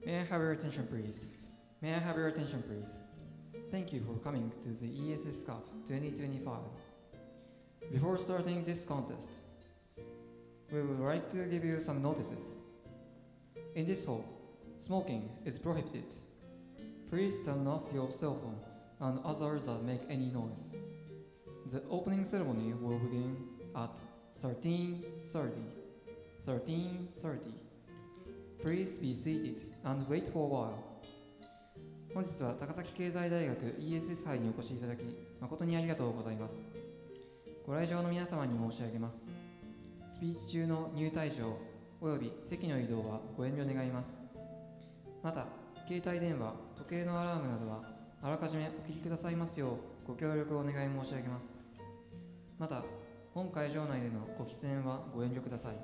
May I have your attention, please? May I have your attention, please? Thank you for coming to the ESS Cup 2025. Before starting this contest, we would like to give you some notices. In this hall, smoking is prohibited. Please turn off your cell phone and others that make any noise. The opening ceremony will begin at 13:30. 13:30. Please be seated and wait for a while. 本日は高崎経済大学 ESS 杯にお越しいただき誠にありがとうございます。ご来場の皆様に申し上げます。スピーチ中の入退場および席の移動はご遠慮願います。また、携帯電話、時計のアラームなどはあらかじめお切りくださいますようご協力をお願い申し上げます。また、本会場内でのご喫煙はご遠慮ください。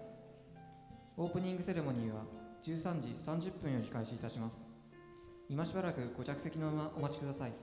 オープニングセレモニーは13時30分より開始いたします。今しばらくご着席のままお待ちください。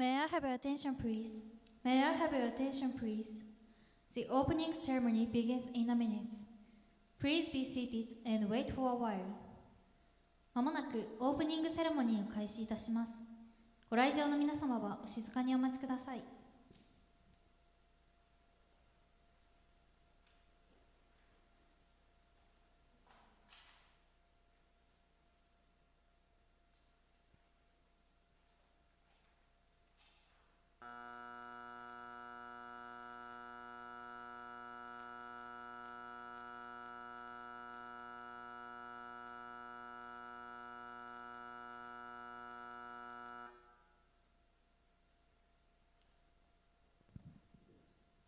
May I have your attention, please? May I have your attention, please? The opening ceremony begins in a minute. Please be seated and wait for a while. まもなくオープニングセレモニーを開始いたします。ご来場の皆様はお静かにお待ちください。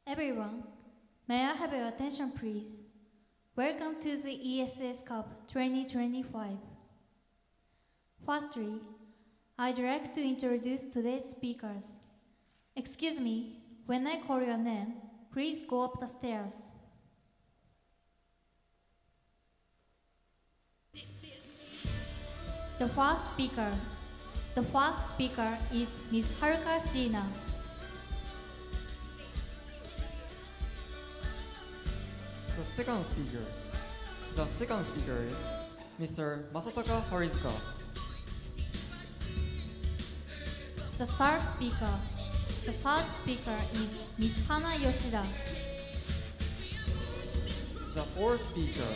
Everyone, may I have your attention, please? Welcome to the ESS Cup 2025. Firstly, I'd like to introduce today's speakers. Excuse me, when I call your name, please go up the stairs. The first speaker is Ms. Haruka Shiina. The second speaker is Mr. Masataka Harizuka. The third speaker is Ms. Hana Yoshida. The fourth speaker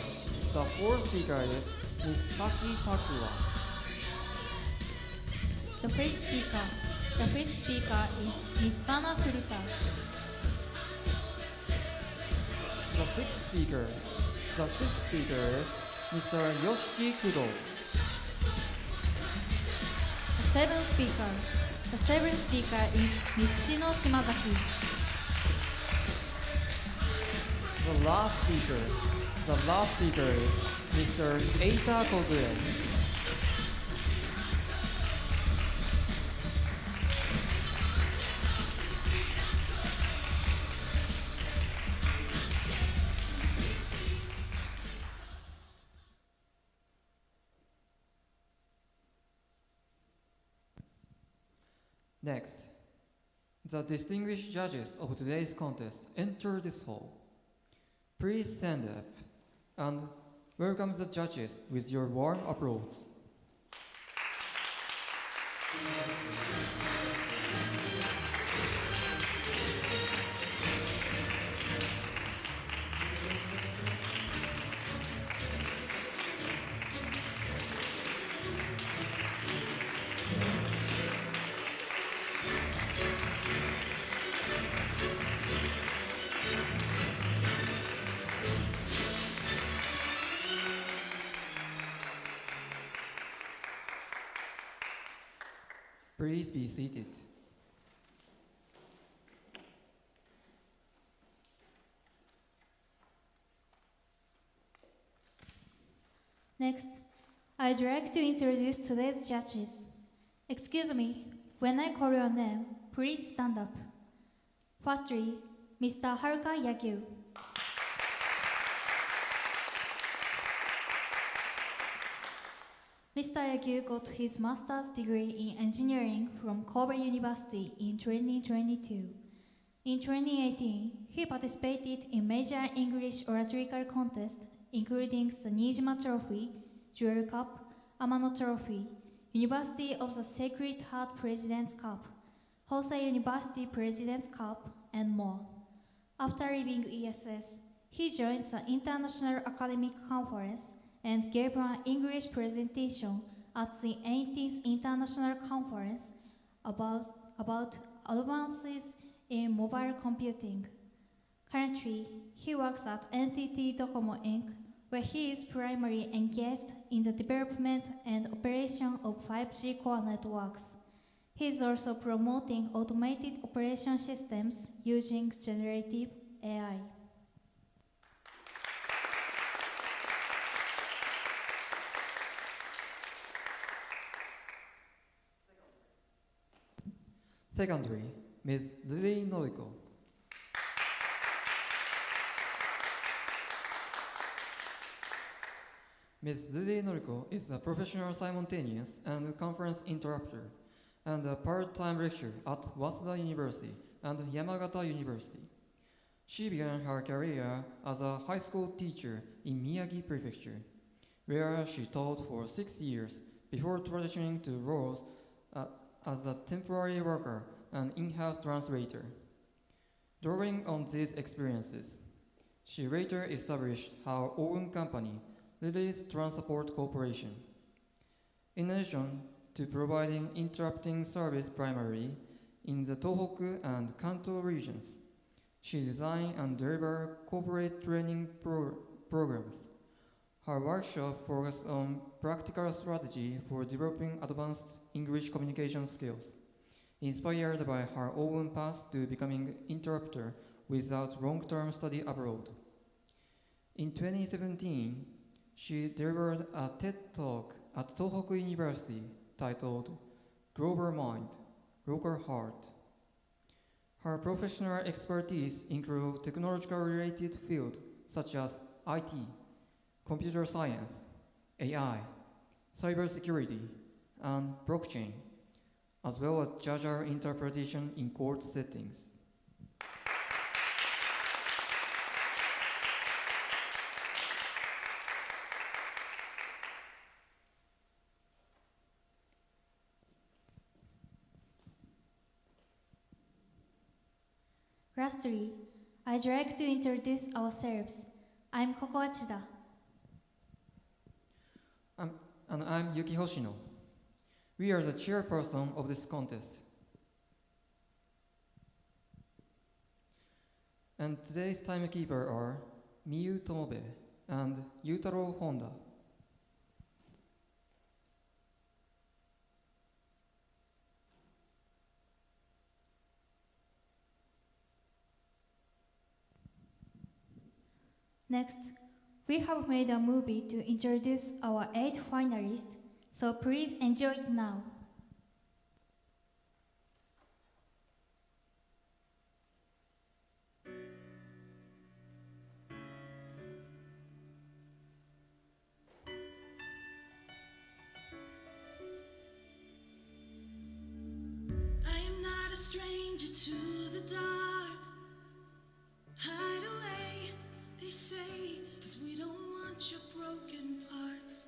is Ms. Saki Takua. The fifth speaker is Ms. Bana Furuta. The sixth speaker is Mr. Yoshiki Kudo. The seventh speaker is Ms. Shino Shimazaki. The last speaker is Mr. Eita Kozue. Next, the distinguished judges of today's contest enter this hall. Please stand up and welcome the judges with your warm applause. Please be seated. Next, I'd like to introduce today's judges. Excuse me, when I call your name, please stand up. Firstly, Mr. Haruka Yagyu. Mr. Yagyu got his master's degree in engineering from Kobe University in 2022. In 2018, he participated in major English oratorical contests including the Nijima Trophy, Jewel Cup, Amano Trophy, University of the Sacred Heart President's Cup, Hosei University President's Cup, and more. After leaving ESS, he joined the International Academic Conference and gave an English presentation at the 18th International Conference about advances in mobile computing. Currently, he works at NTT Docomo Inc., where he is primarily engaged in the development and operation of 5G core networks. He is also promoting automated operation systems using generative AI. Secondly, Ms. Lily Noriko. Ms. Lily Noriko is a professional simultaneous and conference interpreter and a part-time lecturer at Waseda University and Yamagata University. She began her career as a high school teacher in Miyagi Prefecture, where she taught for 6 years before transitioning to roles as a temporary worker and in-house translator. Drawing on these experiences, she later established her own company, Lily's Transport Corporation. In addition to providing interpreting service primarily in the Tohoku and Kanto regions, she designed and delivered corporate training programs. Her workshop focused on practical strategy for developing advanced English communication skills, inspired by her own path to becoming an interpreter without long-term study abroad. In 2017, she delivered a TED Talk at Tohoku University titled Global Mind, Local Heart. Her professional expertise include technological-related fields such as IT, computer science, AI, cybersecurity, and blockchain, as well as Jaja interpretation in court settings. Lastly, I'd like to introduce ourselves. I'm Koko Achida. And I'm Yuki Hoshino. We are the chairperson of this contest. And today's timekeeper are Miyu Tomobe and Yutaro Honda. Next, we have made a movie to introduce our 8 finalists, so please enjoy it now. I'm stranger to the dark. Hide away, they say, 'cause we don't want your broken parts.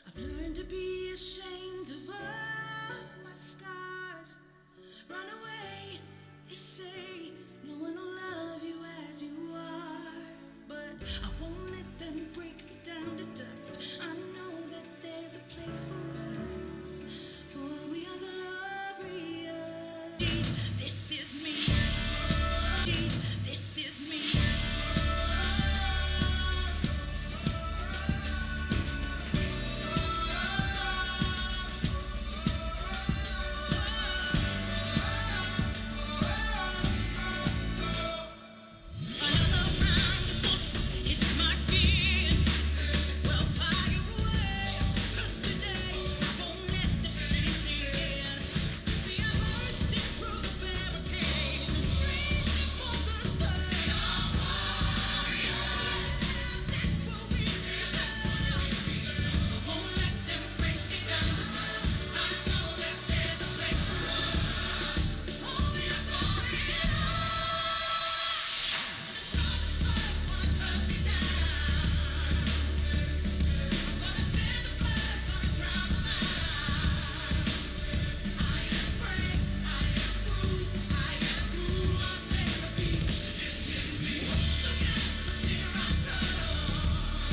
I've learned to be ashamed of all my scars. Run away, they say, no one will love you as you are. But I won't let them break me down to dust. I know that there's a place for us, for we are glorious. This is me. This is me. It's my skin. Well, fire away, 'cause today I won't let the shit in. We are bursting through the barricades, reaching for the sun. We are warriors. That's what we do. I won't let them break me down. I know that there's a place for us. Oh, we are glorious. And the sharpest light wanna cut me down. Gonna send the blood, gonna drown them out. I am brave, I am bruised, I am who I'm meant to be. This is me. Look at the tear I cut on,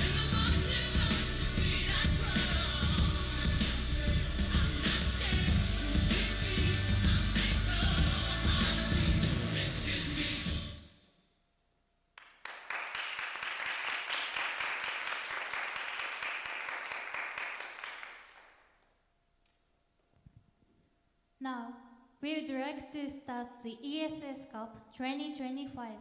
and the mountain of defeat I trod on. I'm not scared to be seen. I make no apologies. This is me. Now, we would like to start the ESS Cup 2025.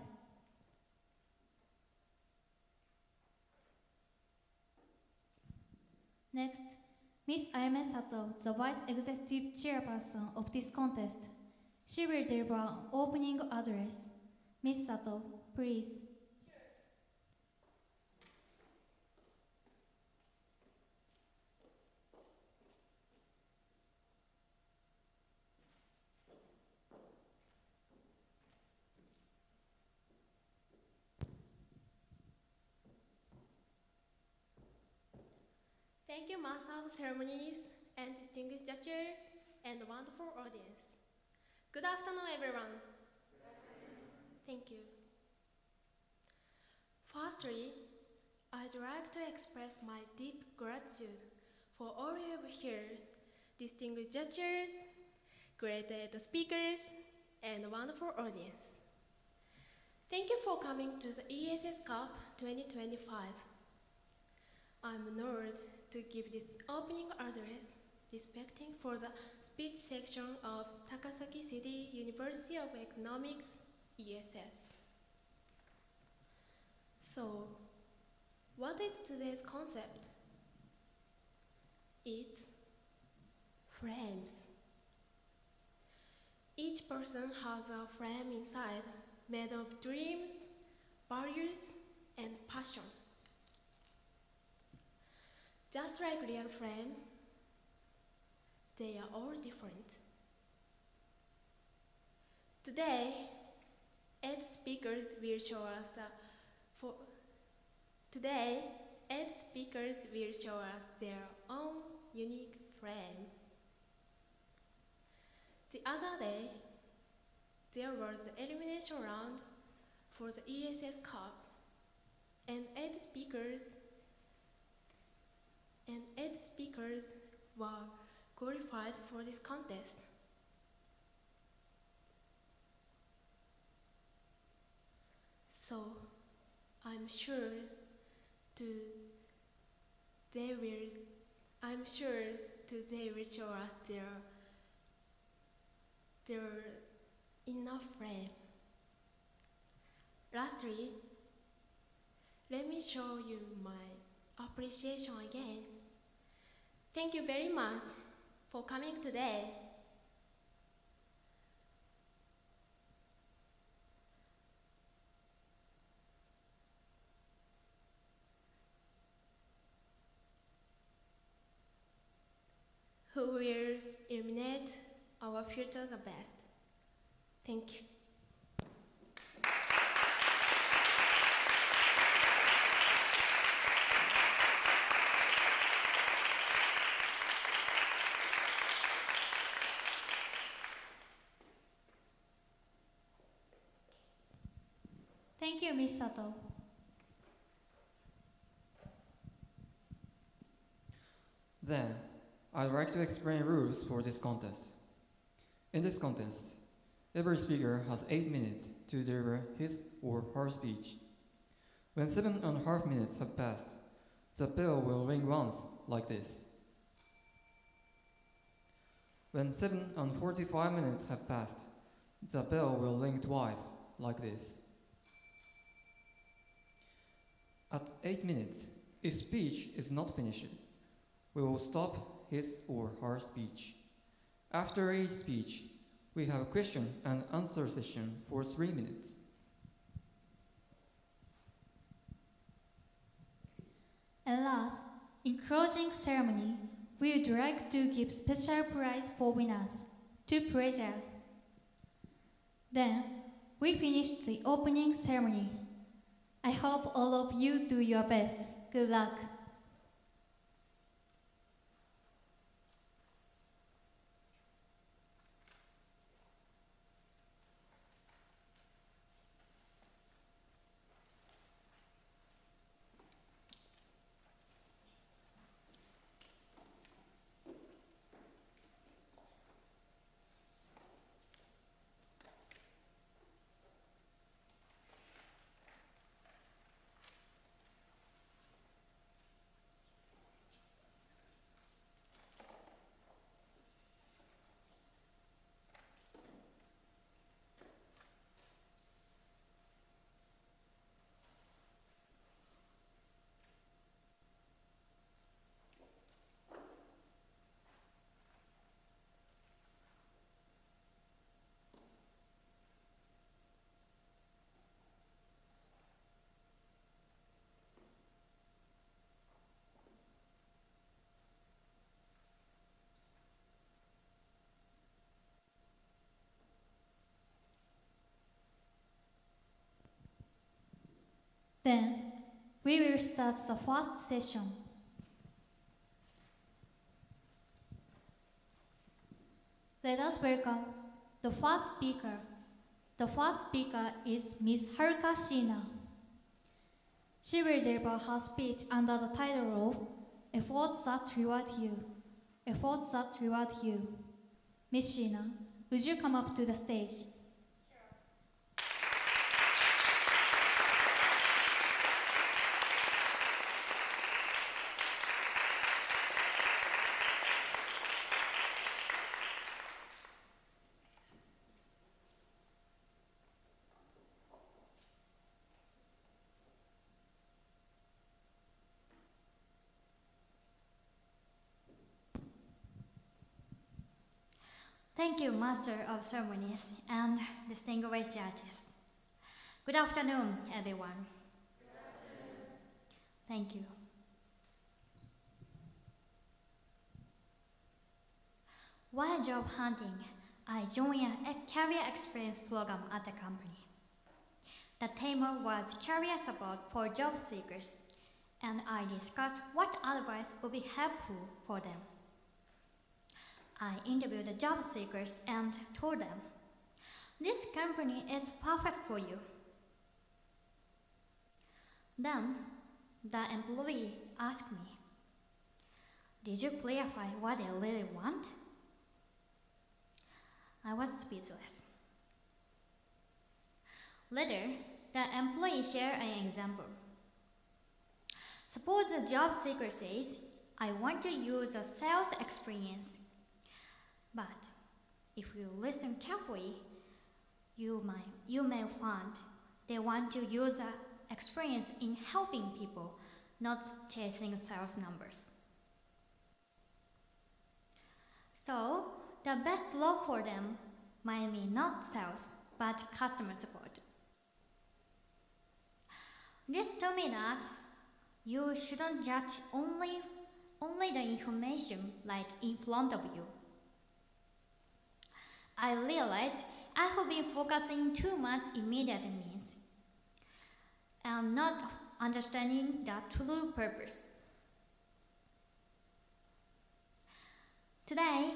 Next, Miss Ayame Sato, the Vice Executive Chairperson of this contest. She will deliver an opening address. Miss Sato, please. Thank you, Master of Ceremonies and distinguished judges and wonderful audience. Good afternoon, everyone. Thank you. Firstly, I'd like to express my deep gratitude for all of you here, distinguished judges, great speakers, and wonderful audience. Thank you for coming to the ESS Cup 2025. I'm honored to give this opening address respecting for the speech section of Takasaki City University of Economics, ESS. So, what is today's concept? It's frames. Each person has a frame inside made of dreams, values, and passion. Just like real frame, they are all different. Today, 8 speakers will show us their own unique frame. The other day, there was the elimination round for the ESS Cup, and 8 speakers were qualified for this contest. So I'm sure they will show us their enough frame. Lastly, let me show you my appreciation again. Thank you very much for coming today. Who will eliminate our future the best. Thank you. Thank you, Ms. Sato. Then, I'd like to explain rules for this contest. In this contest, every speaker has 8 minutes to deliver his or her speech. When 7.5 minutes have passed, the bell will ring once, like this. When 7:45 minutes have passed, the bell will ring twice, like this. At 8 minutes, if speech is not finished, we will stop his or her speech. After each speech, we have a question and answer session for 3 minutes. And last, in closing ceremony, we would like to give special prize for winners to pleasure. Then, we finish the opening ceremony. I hope all of you do your best. Good luck. Then, we will start the first session. Let us welcome the first speaker. The first speaker is Ms. Haruka Shina. She will deliver her speech under the title of Efforts That Reward You. Efforts That Reward You. Ms. Shina, would you come up to the stage? Thank you, Master of Ceremonies and distinguished judges. Good afternoon, everyone. Thank you. While job hunting, I joined a career experience program at the company. The theme was career support for job seekers, and I discussed what advice would be helpful for them. I interviewed the job seekers and told them, this company is perfect for you. Then, the employee asked me, did you clarify what they really want? I was speechless. Later, the employee shared an example. Suppose the job seeker says, I want to use a sales experience. But if you listen carefully, you may find they want to use an experience in helping people, not chasing sales numbers. So, the best role for them might be not sales, but customer support. This told me that you shouldn't judge only the information right in front of you. I realized I have been focusing too much immediate means and not understanding the true purpose. Today,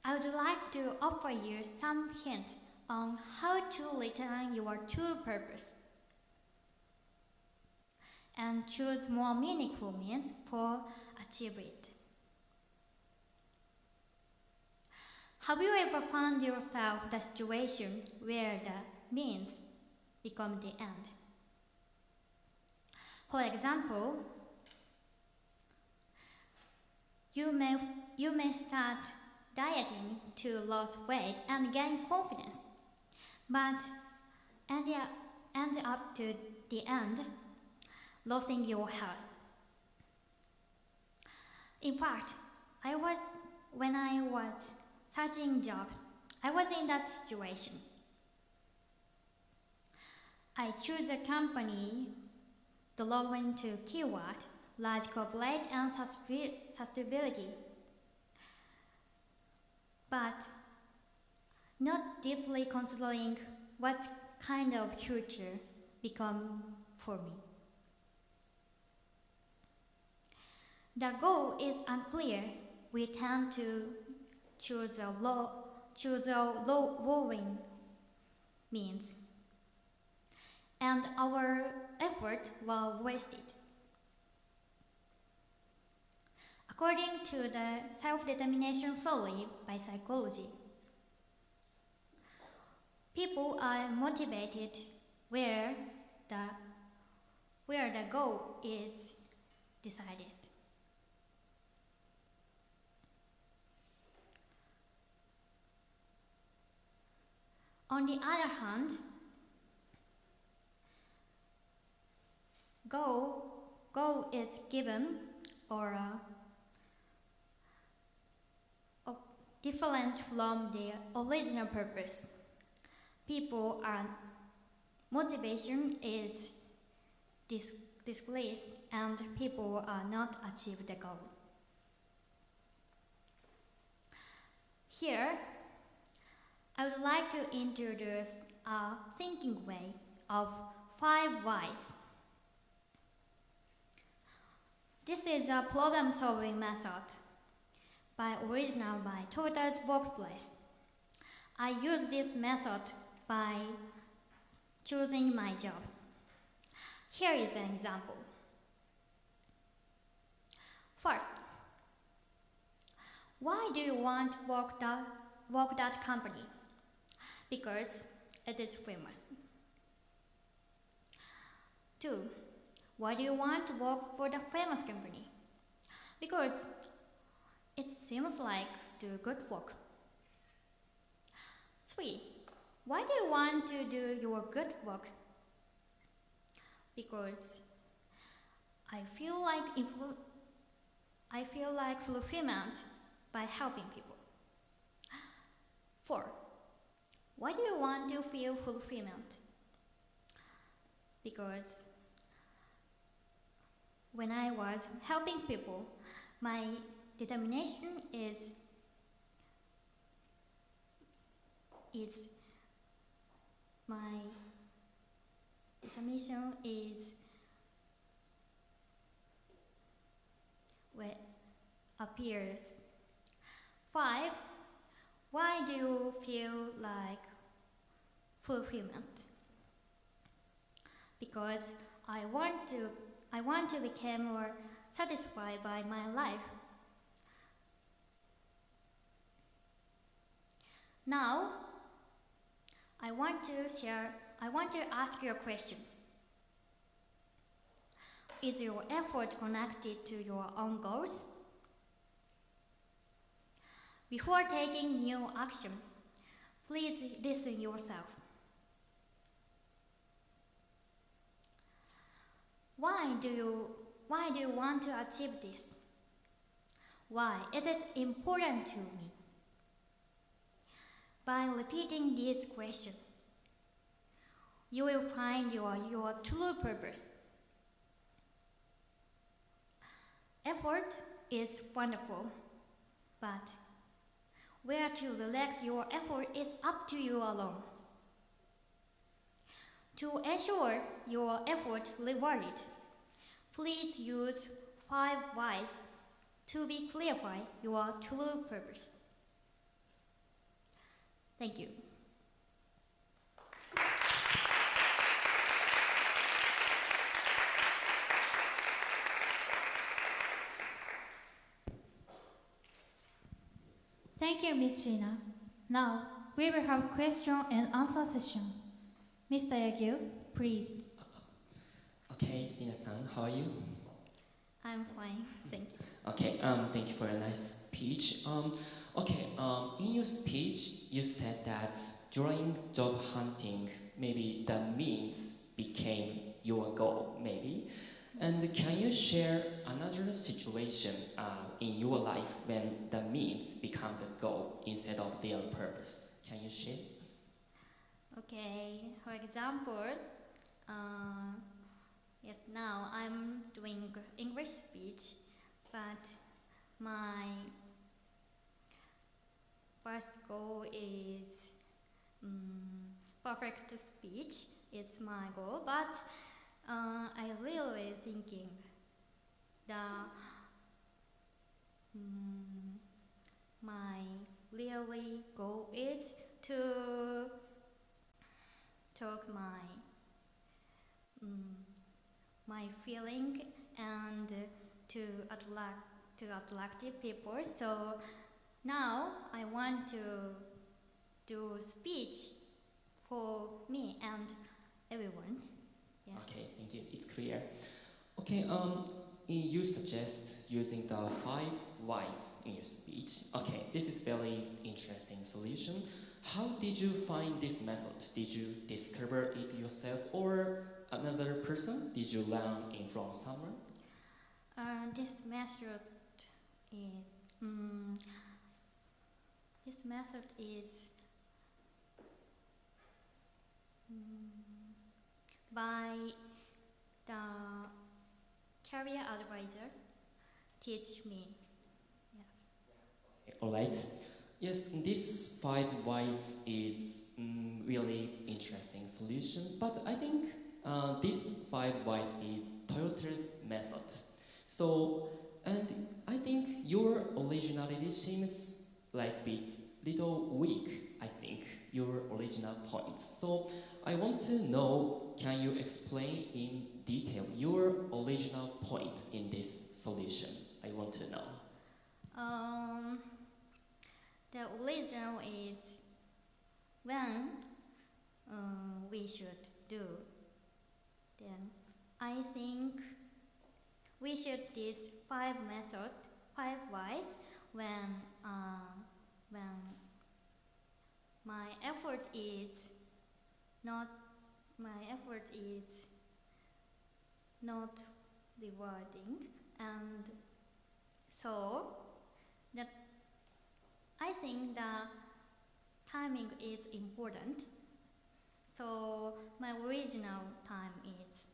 I would like to offer you some hint on how to return your true purpose and choose more meaningful means for achieving it. Have you ever found yourself in a situation where the means become the end? For example, you may start dieting to lose weight and gain confidence, but end up to the end losing your health. In fact, when I was searching jobs, I was in that situation. I chose a company belonging to keyword, large corporate and sustainability, but not deeply considering what kind of future become for me. The goal is unclear. We tend to choose a lowering means, and our effort will wasted. According to the self-determination theory by psychology, people are motivated where the goal is decided. On the other hand, goal is given or different from the original purpose. People are motivation is displaced and people are not achieve the goal. Here, I would like to introduce a thinking way of 5 whys. This is a problem-solving method original by Total's workplace. I use this method by choosing my jobs. Here is an example. First, why do you want to work that company? Because it is famous. 2. Why do you want to work for the famous company? Because it seems like do good work. 3. Why do you want to do your good work? Because I feel like fulfillment by helping people. 4. Why do you want to feel fulfillment? Because when I was helping people, my determination is where appears. 5. Why do you feel like fulfillment? Because I want to become more satisfied by my life. Now, I want to ask you a question. Is your effort connected to your own goals? Before taking new action, please listen yourself. Why do you want to achieve this? Why is it important to me? By repeating this question, you will find your true purpose. Effort is wonderful, but Where to direct your effort is up to you alone. To ensure your effort rewarded, please use 5 whys to be clarify your true purpose. Thank you. Thank you, Ms. Shina. Now, we will have question and answer session. Mr. Yagyu, please. Okay, Stina-san, how are you? I'm fine, thank you. Okay, thank you for a nice speech. In your speech, you said that during job hunting, maybe the means became your goal, maybe. And can you share another situation in your life when the means become the goal instead of their purpose? Can you share? Okay, for example, yes, now I'm doing English speech, but my first goal is perfect speech. It's my goal, but I really thinking the my really goal is to talk my feeling and to attractive people. So now I want to do speech for me and everyone. Yes. Okay, thank you. It's clear. Okay, you suggest using the 5 whys in your speech. Okay, this is very interesting solution. How did you find this method? Did you discover it yourself or another person? Did you learn it from someone? This method is by the career advisor teach me. Yes. All right. Yes, this 5 whys is really interesting solution, but I think this 5 whys is Toyota's method. So, and I think your originality seems like bit little weak, I think, your original point. So, I want to know, can you explain in detail your original point in this solution? I want to know. The original is when we should do. Then I think we should this 5 whys when my effort is not rewarding, and so that I think the timing is important. So my original time is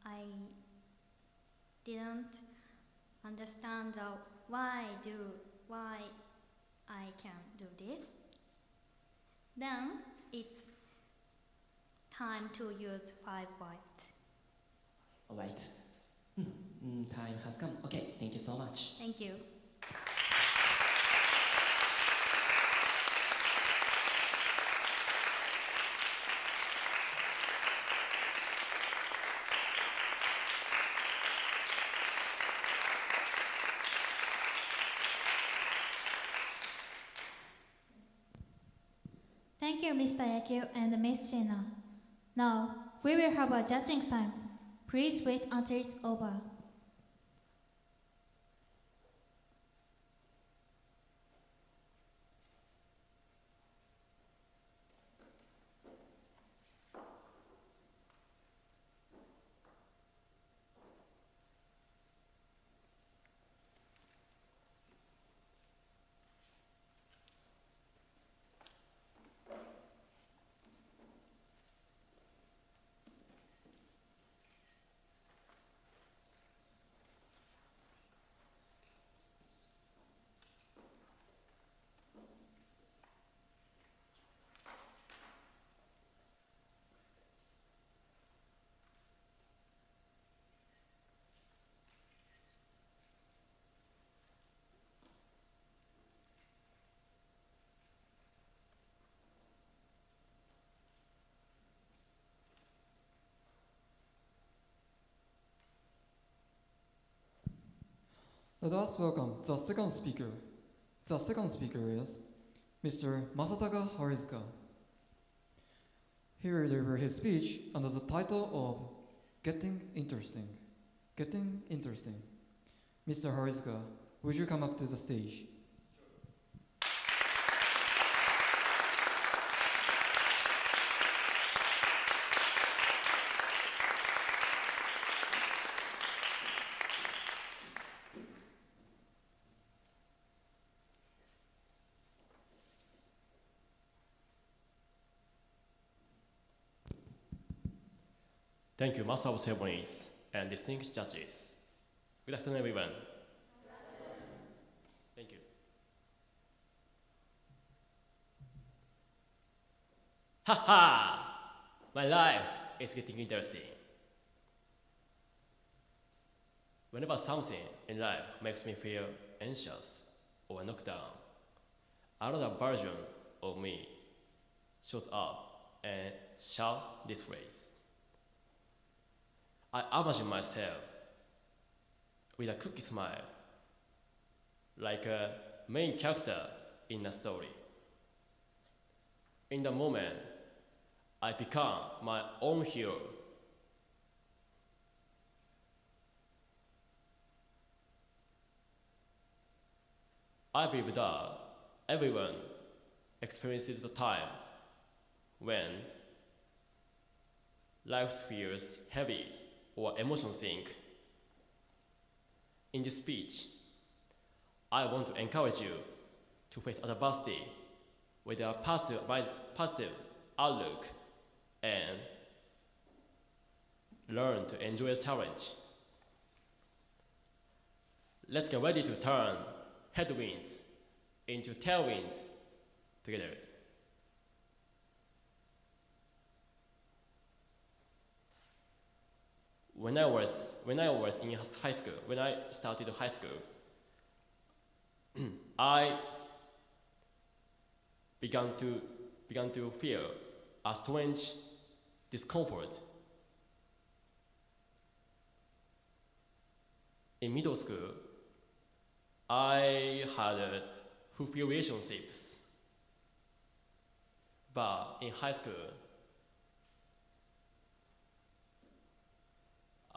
I didn't understand why I can do this. Then it's time to use 5 whys. All right. Time has come. Okay, thank you so much. Thank you. Thank you, Mr. Yakio and Ms. Shina. Now, we will have a judging time. Please wait until it's over. Let us welcome the second speaker. The second speaker is Mr. Masataka Harizuka. He will deliver his speech under the title of Getting Interesting. Getting Interesting. Mr. Harizuka, would you come up to the stage? Thank you, Master of Ceremonies and distinguished judges. Good afternoon, everyone. Thank you. Ha! My life is getting interesting. Whenever something in life makes me feel anxious or knocked down, another version of me shows up and shout this phrase. I imagine myself with a cookie smile, like a main character in a story. In the moment, I become my own hero. I believe that everyone experiences the time when life feels heavy or emotions sink. In this speech, I want to encourage you to face adversity with a positive outlook and learn to enjoy the challenge. Let's get ready to turn headwinds into tailwinds together. When I was in high school, when I started high school, I began to feel a strange discomfort. In middle school, I had fulfilled relationships, but in high school,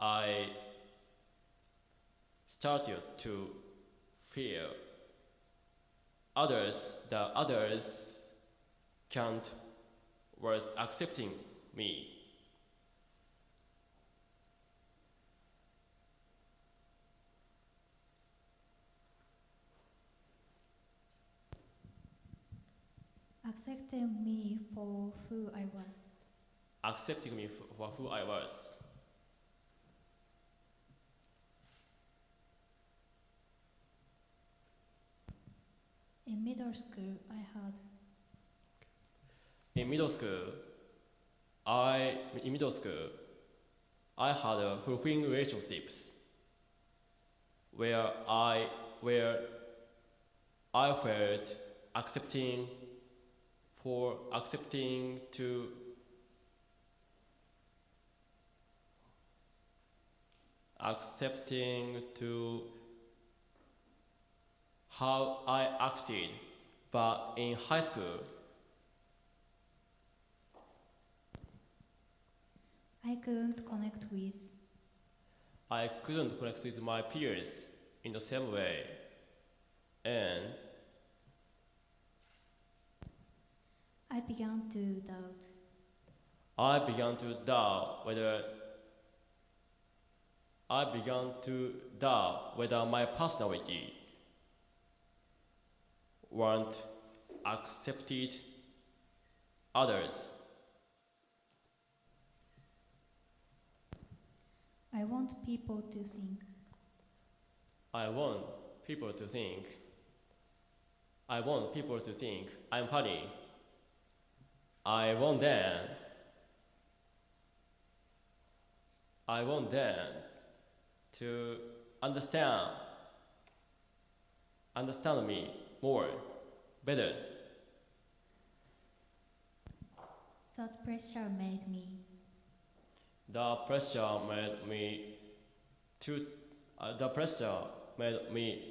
I started to feel the others can't was accepting me. Accepting me for who I was. Accepting me for who I was. In middle school, In middle school, I had fulfilling relationships where I felt accepting to how I acted, but in high school, I couldn't connect with my peers in the same way, and I began to doubt. Whether my personality weren't accepted others. I want people to think. I want people to think I'm funny. I want them to understand me better. That pressure made made me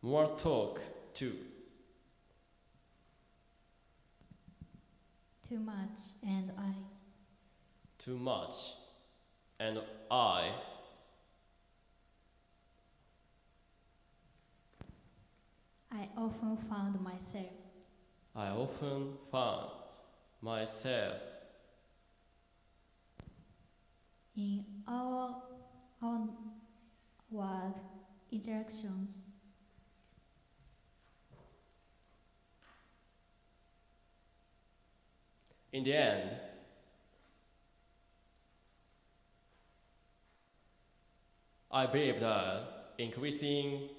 more talk too. Too much, and Too much, and I often found myself in our word interactions. In the end, I believe that increasing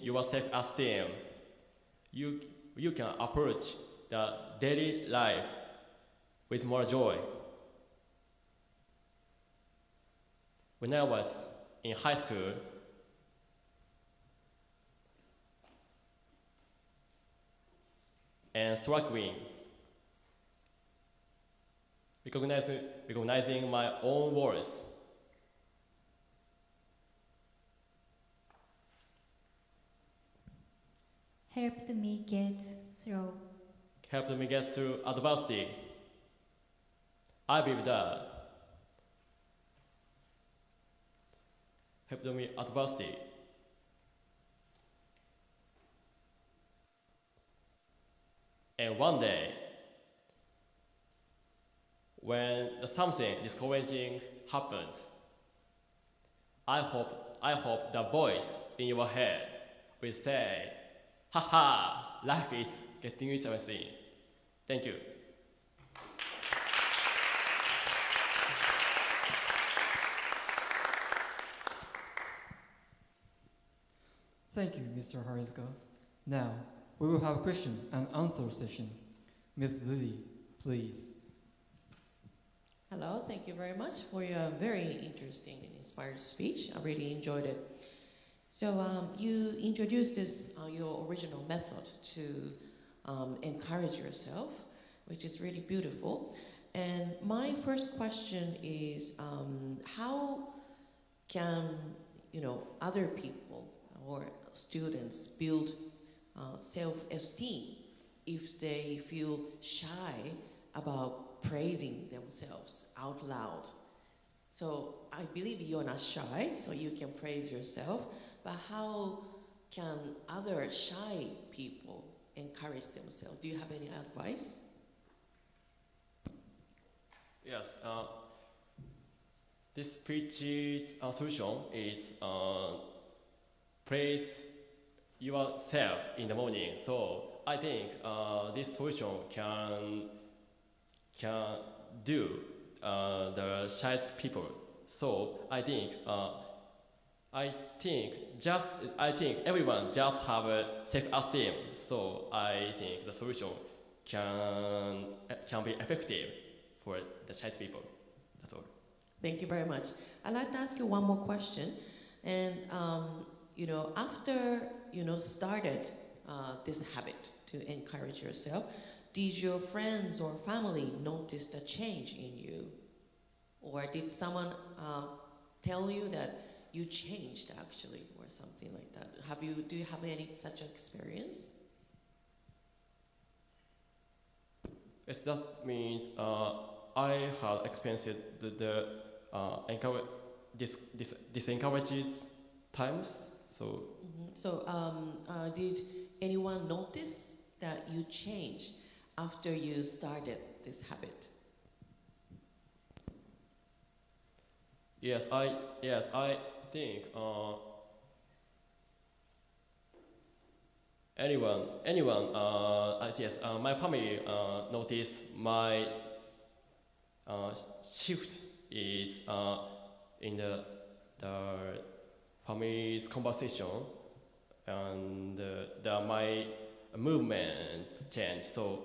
your self-esteem, you can approach the daily life with more joy. When I was in high school, and struggling, recognizing my own worth, Helped me get through adversity. I believe that helped me adversity. And one day, when something discouraging happens, I hope the voice in your head will say, haha, life is getting interesting. Thank you. Thank you, Mr. Harizuka. Now, we will have a question and answer session. Ms. Lily, please. Hello, thank you very much for your very interesting and inspired speech. I really enjoyed it. So you introduced this, your original method to encourage yourself, which is really beautiful. And my first question is, how can other people or students build self-esteem if they feel shy about praising themselves out loud? So I believe you're not shy, so you can praise yourself, but how can other shy people encourage themselves? Do you have any advice? Yes, this speech's solution is praise yourself in the morning. So I think this solution can do the shy people. So I think everyone just have a self-esteem. So I think the solution can be effective for the shy people. That's all. Thank you very much. I'd like to ask you one more question. And after started this habit to encourage yourself, did your friends or family notice the change in you? Or did someone tell you that you changed actually, or something like that? Do you have any such experience? Yes, that means I have experienced this encourages times. So. So did anyone notice that you changed after you started this habit? Yes, I think my family noticed my shift is in the family's conversation, and my movement changed. So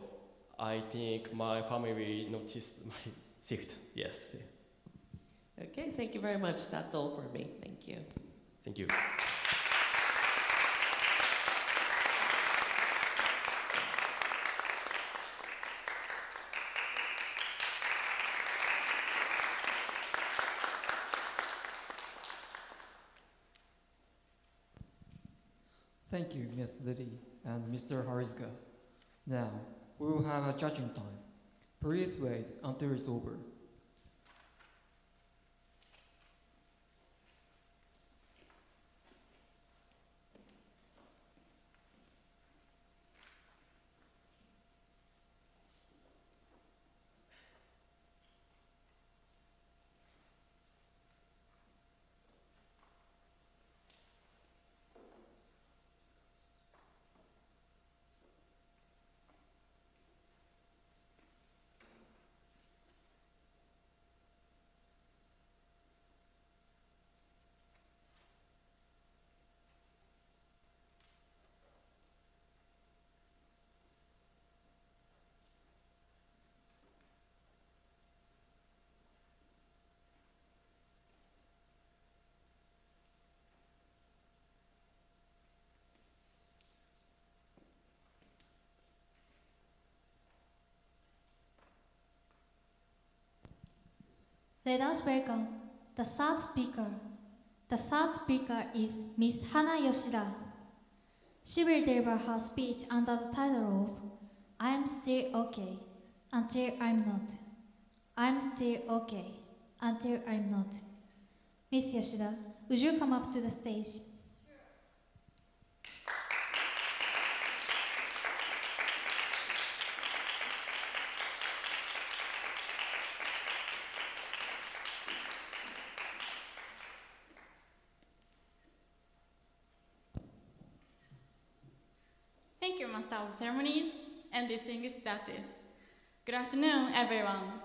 I think my family noticed my shift. Yes. Okay, thank you very much. That's all for me. Thank you. Thank you. Thank you, Ms. Liddy and Mr. Harizga. Now, we will have a judging time. Please wait until it's over. Let us welcome the third speaker. The third speaker is Ms. Hana Yoshida. She will deliver her speech under the title of I'm Still Okay Until I'm Not. I'm Still Okay Until I'm Not. Ms. Yoshida, would you come up to the stage? Thank you, Master of Ceremonies and distinguished judges. Good afternoon, everyone.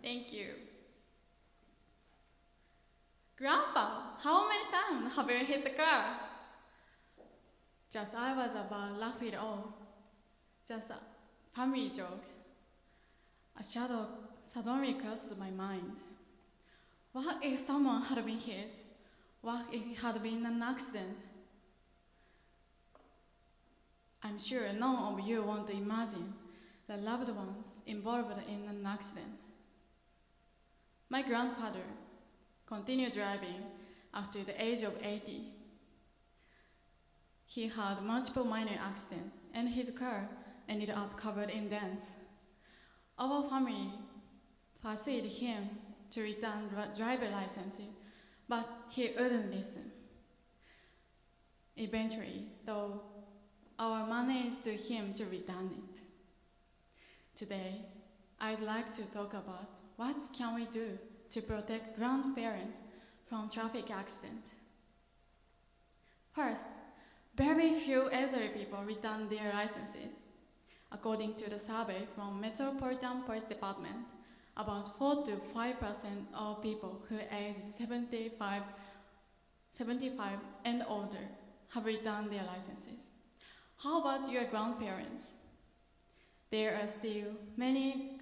Thank you. Grandpa, how many times have you hit the car? Just I was about laugh it off. Just a family joke. A shadow suddenly crossed my mind. What if someone had been hit? What if it had been an accident? I'm sure none of you want to imagine the loved ones involved in an accident. My grandfather continued driving after the age of 80. He had multiple minor accidents and his car ended up covered in dents. Our family persuaded him to return driver licenses, but he wouldn't listen. Eventually, though, our managed to him to return it. Today, I'd like to talk about what can we do to protect grandparents from traffic accidents. First, very few elderly people return their licenses. According to the survey from Metropolitan Police Department, about 4 to 5% of people who age 75 and older have returned their licenses. How about your grandparents? There are still many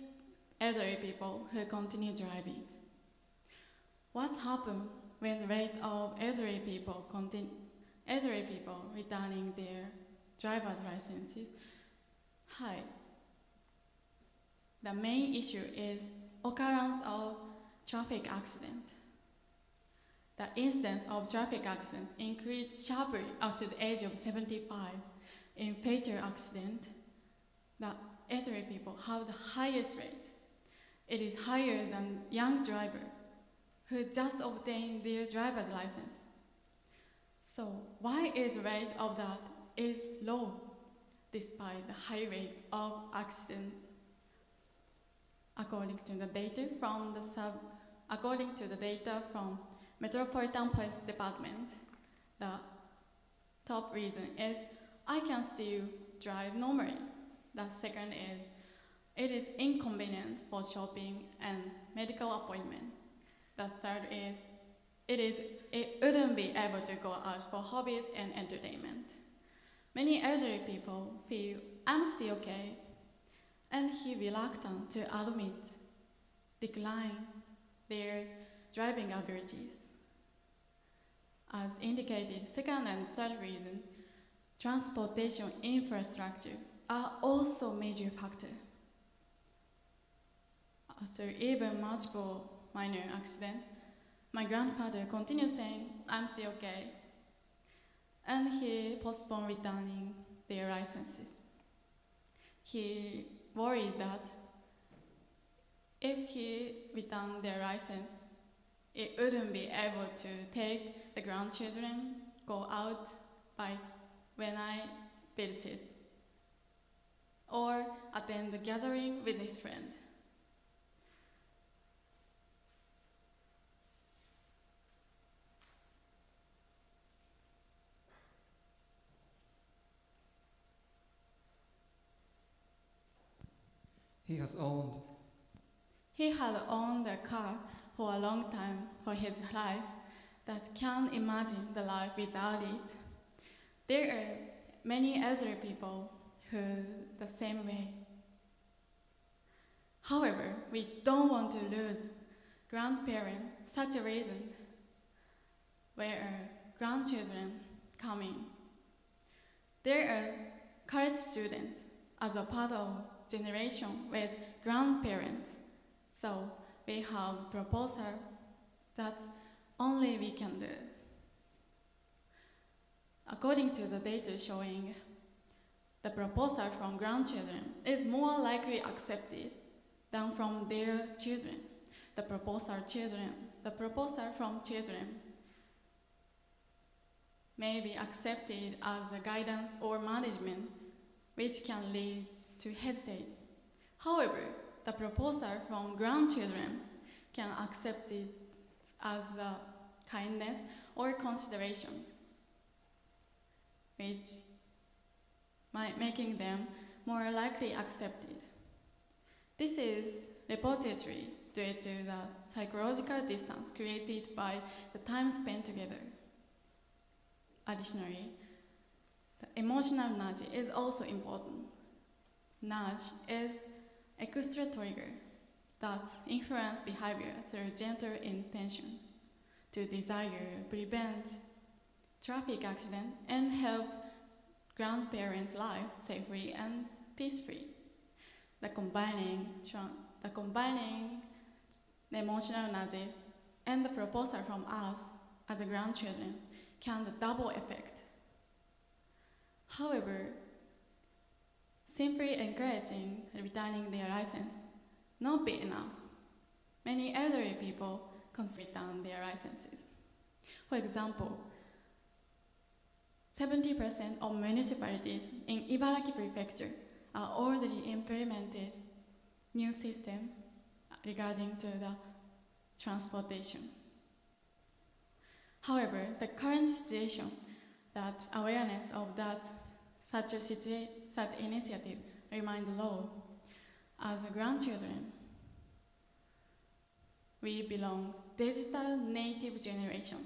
elderly people who continue driving. What happens when the rate of elderly people returning their driver's licenses high? The main issue is occurrence of traffic accident. The incidence of traffic accidents increased sharply after the age of 75. In fatal accident, the elderly people have the highest rate. It is higher than young driver who just obtained their driver's license. So why is the rate of that is low despite the high rate of accident? According to the data from Metropolitan Police Department, the top reason is I can still drive normally. The second is it is inconvenient for shopping and medical appointment. The third is it wouldn't be able to go out for hobbies and entertainment. Many elderly people feel I'm still okay, and he reluctant to decline their driving abilities. As indicated, second and third reason, transportation infrastructure are also major factor. After even multiple minor accidents, my grandfather continued saying, I'm still okay. and he postponed returning their licenses. He worried that if he returned their license, it wouldn't be able to take the grandchildren go out by when I visited, or attend the gathering with his friend. He had owned a car for a long time for his life that can't imagine the life without it. There are many elderly people who the same way. However, we don't want to lose grandparents. Such a reason where are grandchildren coming. There are college students as a part of generation with grandparents. So we have proposal that only we can do. According to the data showing, the proposal from grandchildren is more likely accepted than from their children. The proposal from children may be accepted as a guidance or management, which can lead to hesitate. However, the proposal from grandchildren can accept it as a kindness or consideration, which might making them more likely accepted. This is reportedly due to the psychological distance created by the time spent together. Additionally, the emotional nudge is also important. Nudge is extra trigger that influence behavior through gentle intention to desire, prevent traffic accident, and help grandparents live safely and peacefully. The combining the emotional nudges and the proposal from us as a grandchildren can the double effect. However, simply encouraging returning their license not be enough. Many elderly people consider return their licenses. For example, 70% of municipalities in Ibaraki Prefecture are already implemented new system regarding to the transportation. However, the current situation that awareness of that such initiative remains low. As a grandchildren, we belong digital native generation.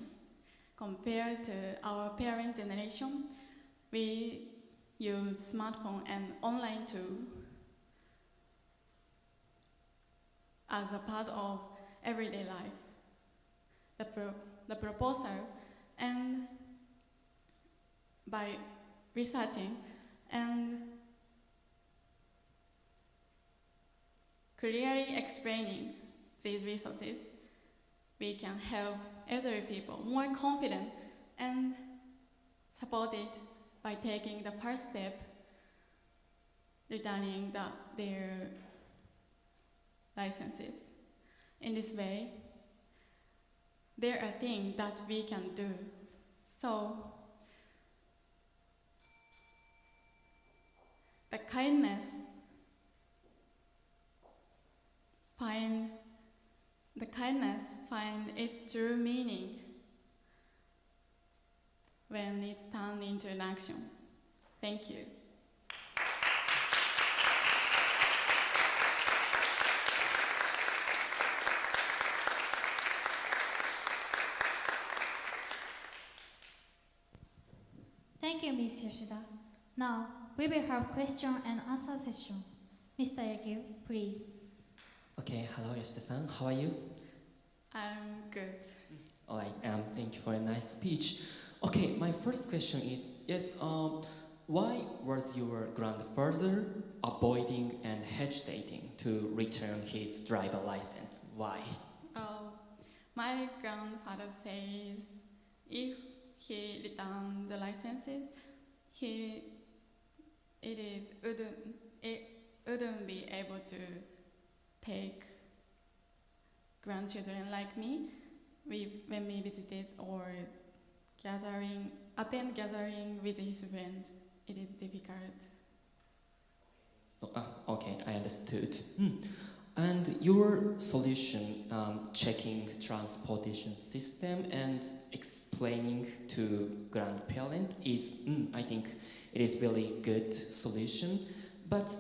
Compared to our parent generation, we use smartphone and online tool as a part of everyday life. The proposal, and by researching and clearly explaining these resources, we can help elderly people more confident and supported by taking the first step, returning their licenses. In this way, there are things that we can do. So, the kindness find its true meaning when it's turned into an action. Thank you. Thank you, Ms. Yoshida. Now, we will have question and answer session. Mr. Yagyu, please. Okay, hello Yoshida-san, how are you? I'm good. Alright, thank you for a nice speech. Okay, my first question is, yes, why was your grandfather avoiding and hesitating to return his driver license? Why? My grandfather says if he returned the licenses, it wouldn't be able to take grandchildren like me. When we visited or attend gathering with his friends, it is difficult. Okay, I understood. And your solution, checking transportation system and explaining to grandparent is, I think it is really good solution. But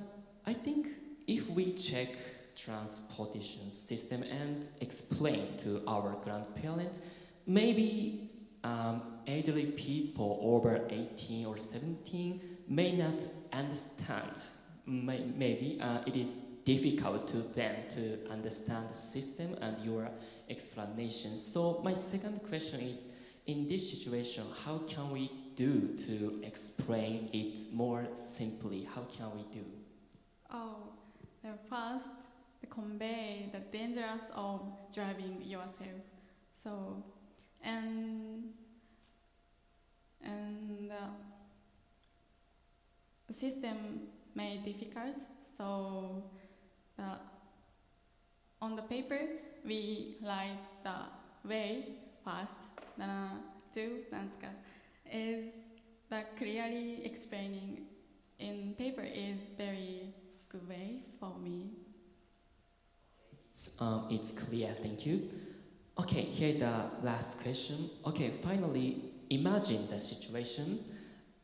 I think if we check transportation system and explain to our grandparent, maybe elderly people over 18 or 17 may not understand. Maybe it is difficult to them to understand the system and your explanation. So my second question is, in this situation, how can we do to explain it more simply? How can we do? First, convey the dangers of driving yourself. So, and the system may be difficult. So, on the paper, we write the way first. Is that clearly explaining in paper is very good way for me. It's clear, thank you. Okay, here the last question. Okay, finally, imagine the situation.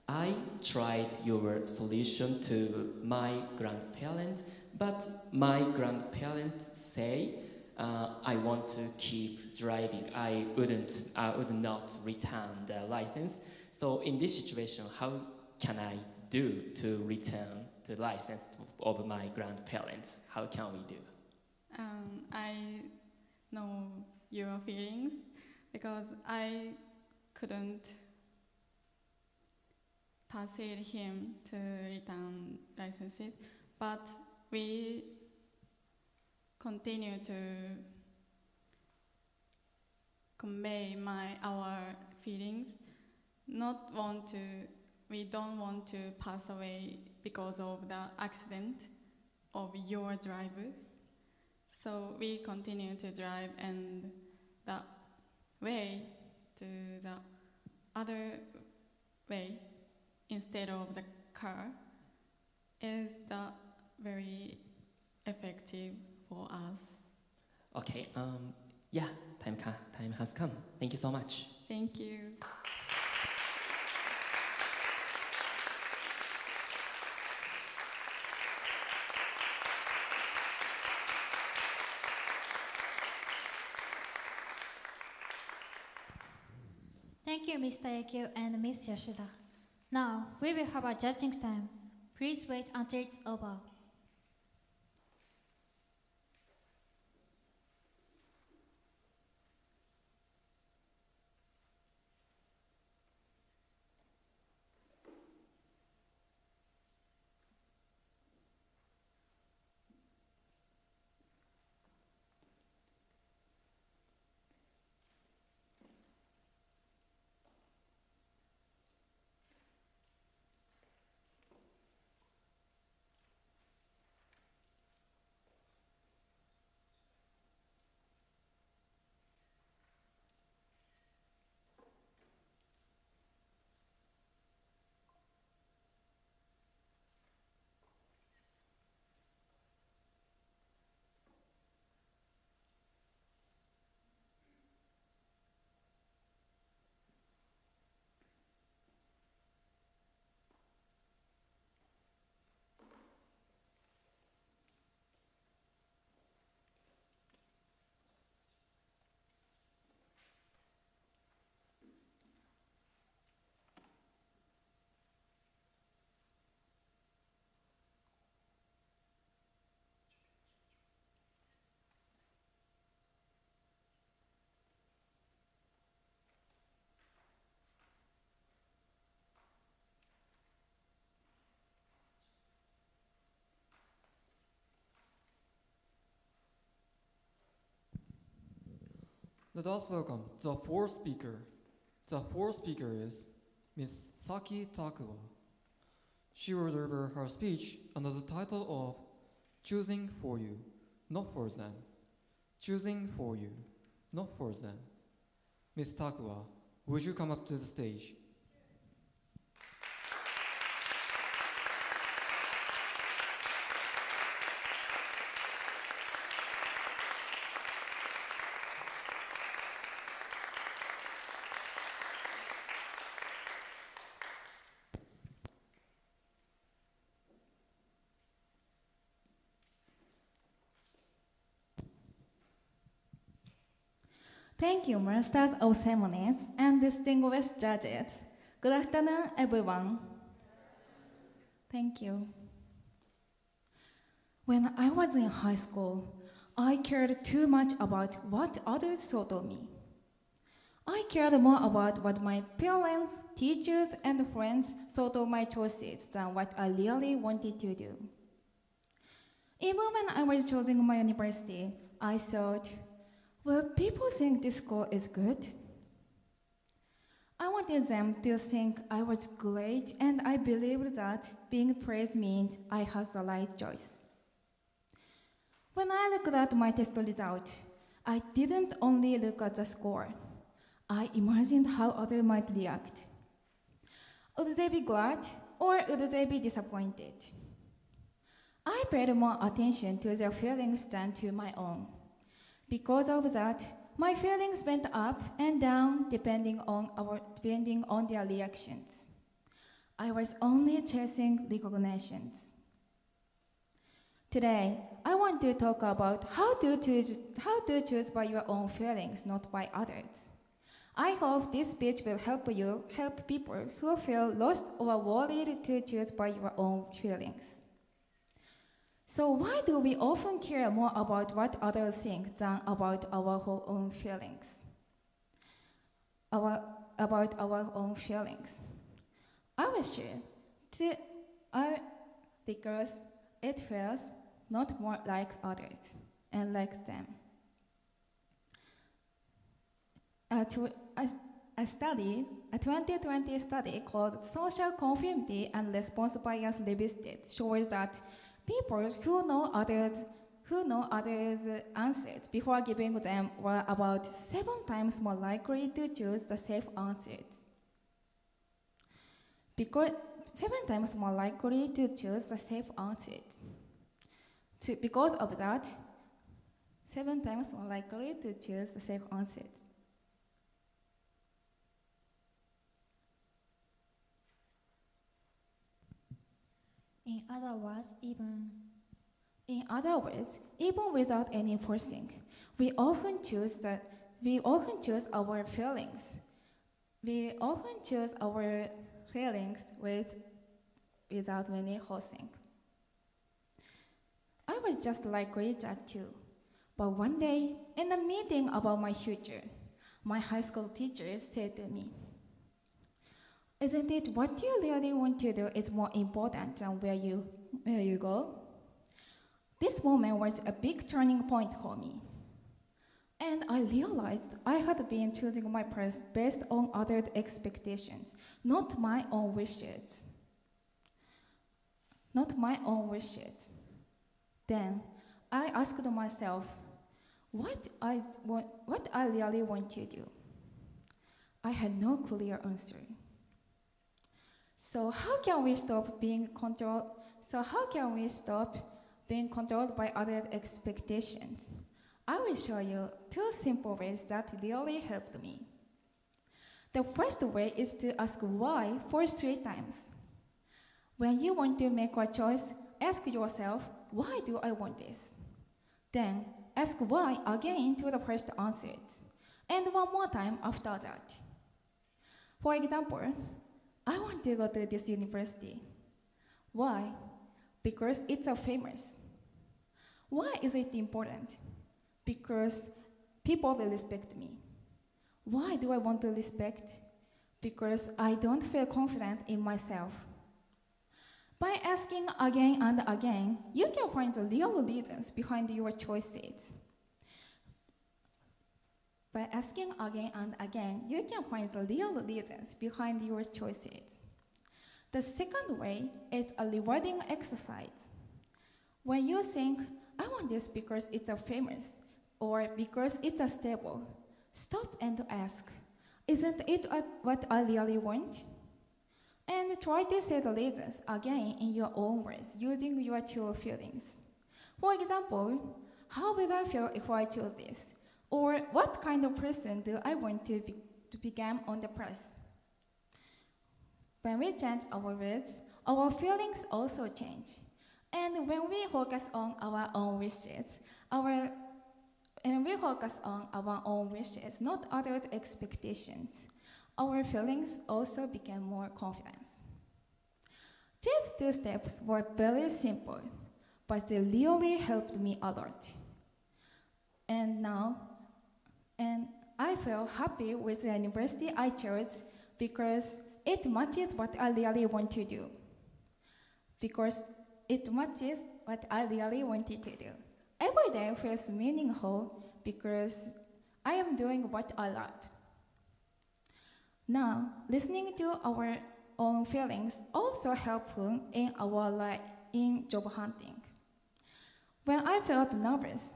I tried your solution to my grandparents, but my grandparents say I want to keep driving. I would not return the license. So in this situation, how can I do to return the license of my grandparents? How can we do? I know your feelings because I couldn't persuade him to return licenses, but we continue to convey our feelings. We don't want to pass away because of the accident of your driver. So we continue to drive, and the way to the other way instead of the car is the very effective for us. Okay, yeah, time has come. Thank you so much. Thank you. Thank you, Mr. Yekio and Ms. Yoshida. Now, we will have a judging time. Please wait until it's over. Let us welcome the fourth speaker, The fourth speaker is Ms. Saki Takuwa. She will deliver her speech under the title of Choosing for You, Not for Them. Choosing for You, Not for Them. Ms. Takuwa, would you come up to the stage? Thank you, Masters of Ceremonies and distinguished judges. Good afternoon, everyone. Thank you. When I was in high school, I cared too much about what others thought of me. I cared more about what my parents, teachers, and friends thought of my choices than what I really wanted to do. Even when I was choosing my university, I thought, will people think this school is good? I wanted them to think I was great, and I believed that being praised meant I had the right choice. When I looked at my test result, I didn't only look at the score. I imagined how others might react. Would they be glad, or would they be disappointed? I paid more attention to their feelings than to my own. Because of that, my feelings went up and down depending on their reactions. I was only chasing recognitions. Today, I want to talk about how to choose by your own feelings, not by others. I hope this speech will help people who feel lost or worried to choose by your own feelings. So why do we often care more about what others think than about our own feelings? About our own feelings. I was sure because it feels not more like others and like them. A 2020 study called Social Conformity and Response Bias Revisited shows that people who know others' answers before giving them were about 7 times more likely to choose the safe answers. Because 7 times more likely to choose the safe answers. Because of that, 7 times more likely to choose the safe answers. In other words, even without any forcing, we often choose our feelings. We often choose our feelings without any forcing. I was just likely that too. But one day, in a meeting about my future, my high school teacher said to me, "Isn't it what you really want to do is more important than where you go?" This moment was a big turning point for me. And I realized I had been choosing my path based on others' expectations, not my own wishes. Then I asked myself what I really want to do. I had no clear answer. So how can we stop being controlled by others' expectations? I will show you 2 simple ways that really helped me. The first way is to ask why for 3 times. When you want to make a choice, ask yourself, why do I want this? Then ask why again to the first answers, and one more time after that. For example, I want to go to this university. Why? Because it's so famous. Why is it important? Because people will respect me. Why do I want to respect? Because I don't feel confident in myself. By asking again and again, you can find the real reasons behind your choices. By asking again and again, you can find the real reasons behind your choices. The second way is a rewarding exercise. When you think, I want this because it's a famous or because it's a stable, stop and ask, isn't it what I really want? And try to say the reasons again in your own words using your true feelings. For example, how will I feel if I choose this? Or what kind of person do I want to become on the press? When we change our words, our feelings also change. And when we focus on our own wishes, not others' expectations, our feelings also become more confident. These two steps were very simple, but they really helped me a lot. And I feel happy with the university I chose because it matches what I really want to do. Every day feels meaningful because I am doing what I love. Now, listening to our own feelings also helpful in our life in job hunting. When I felt nervous,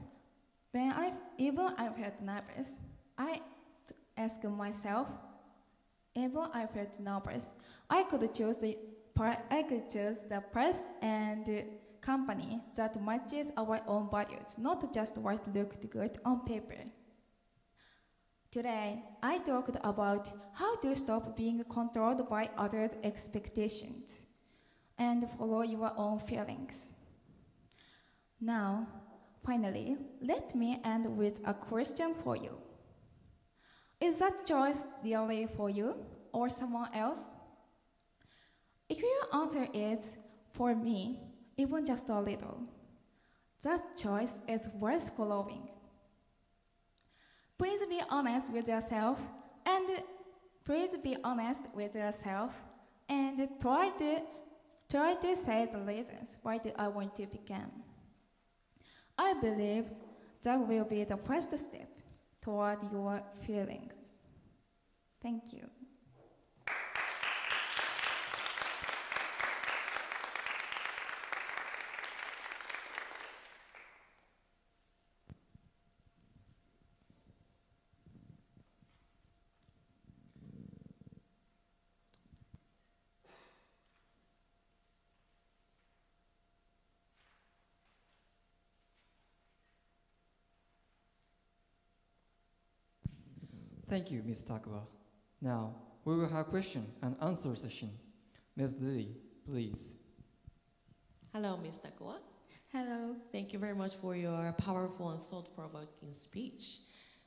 I asked myself, even I felt nervous, I could choose the press and company that matches our own values, not just what looked good on paper. Today, I talked about how to stop being controlled by others' expectations and follow your own feelings. Now, finally, let me end with a question for you. Is that choice really for you or someone else? If your answer is, for me, even just a little, that choice is worth following. Please be honest with yourself and try to say the reasons why do I want to become. I believe that will be the first step toward your feelings. Thank you. Thank you, Ms. Takwa. Now, we will have question and answer session. Ms. Lily, please. Hello, Ms. Takua. Hello. Thank you very much for your powerful and thought-provoking speech.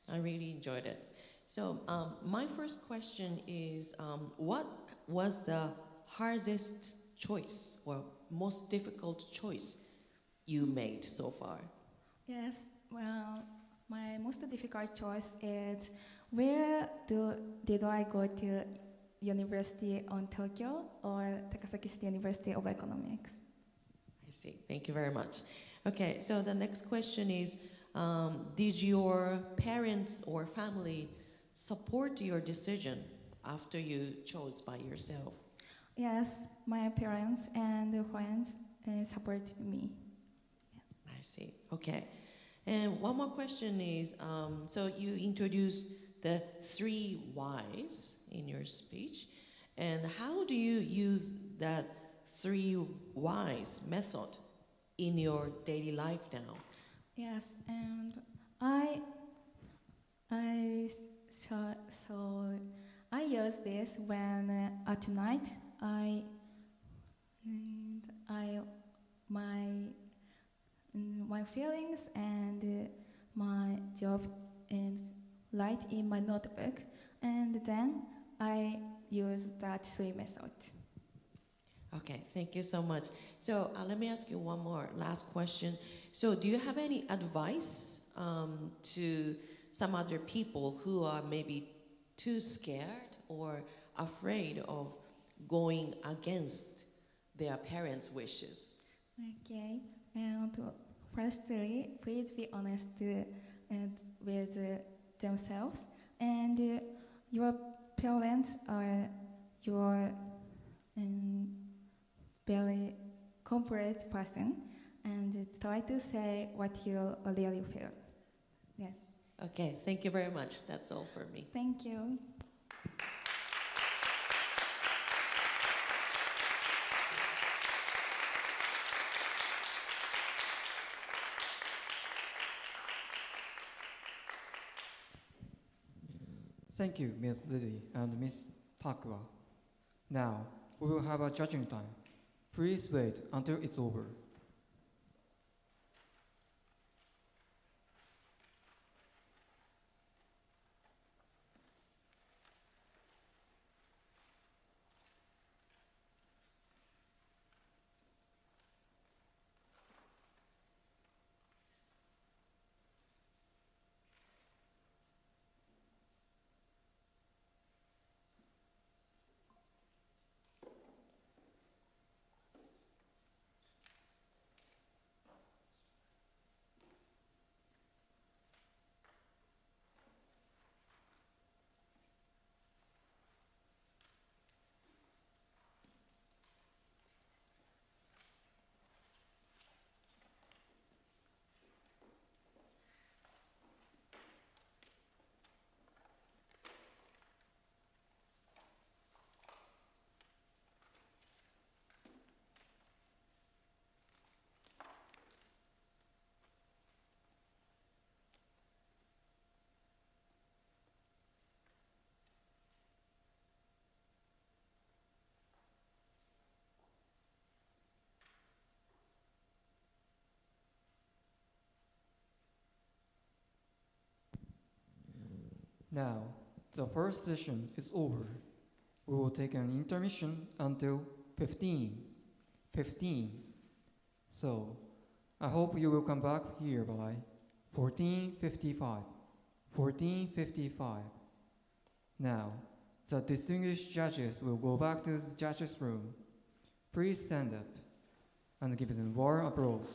I really enjoyed it. So my first question is, what was the hardest choice or most difficult choice you made so far? Yes, well, my most difficult choice is where did I go to University of Tokyo or Takasaki State University of Economics? I see. Thank you very much. Okay, so the next question is, did your parents or family support your decision after you chose by yourself? Yes, my parents and friends support me. I see. Okay. And one more question is, so you introduced the 3 whys in your speech, and how do you use that 3 whys method in your daily life now? Yes, and I use this when at night my feelings and my job and write in my notebook, and then I use that 3 method. Okay, thank you so much. So let me ask you one more last question. So do you have any advice to some other people who are maybe too scared or afraid of going against their parents' wishes? Okay, and firstly, please be honest with themselves, and your parents are your very complete person, and try to say what you really feel. Yes. Okay, thank you very much. That's all for me. Thank you. Thank you, Ms. Lily and Ms. Takwa. Now, we will have a judging time. Please wait until it's over. Now, the first session is over. We will take an intermission until 15. So, I hope you will come back here by 14:55. 14:55. Now, the distinguished judges will go back to the judges' room. Please stand up and give them warm applause.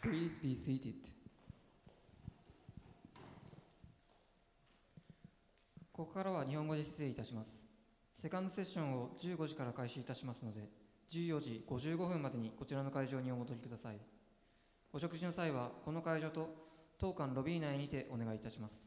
Please be seated. ここからは日本語で失礼いたします。セカンドセッションを15時から開始いたしますので、14時55分までにこちらの会場にお戻りください。お食事の際はこの会場と当館ロビー内にてお願いいたします。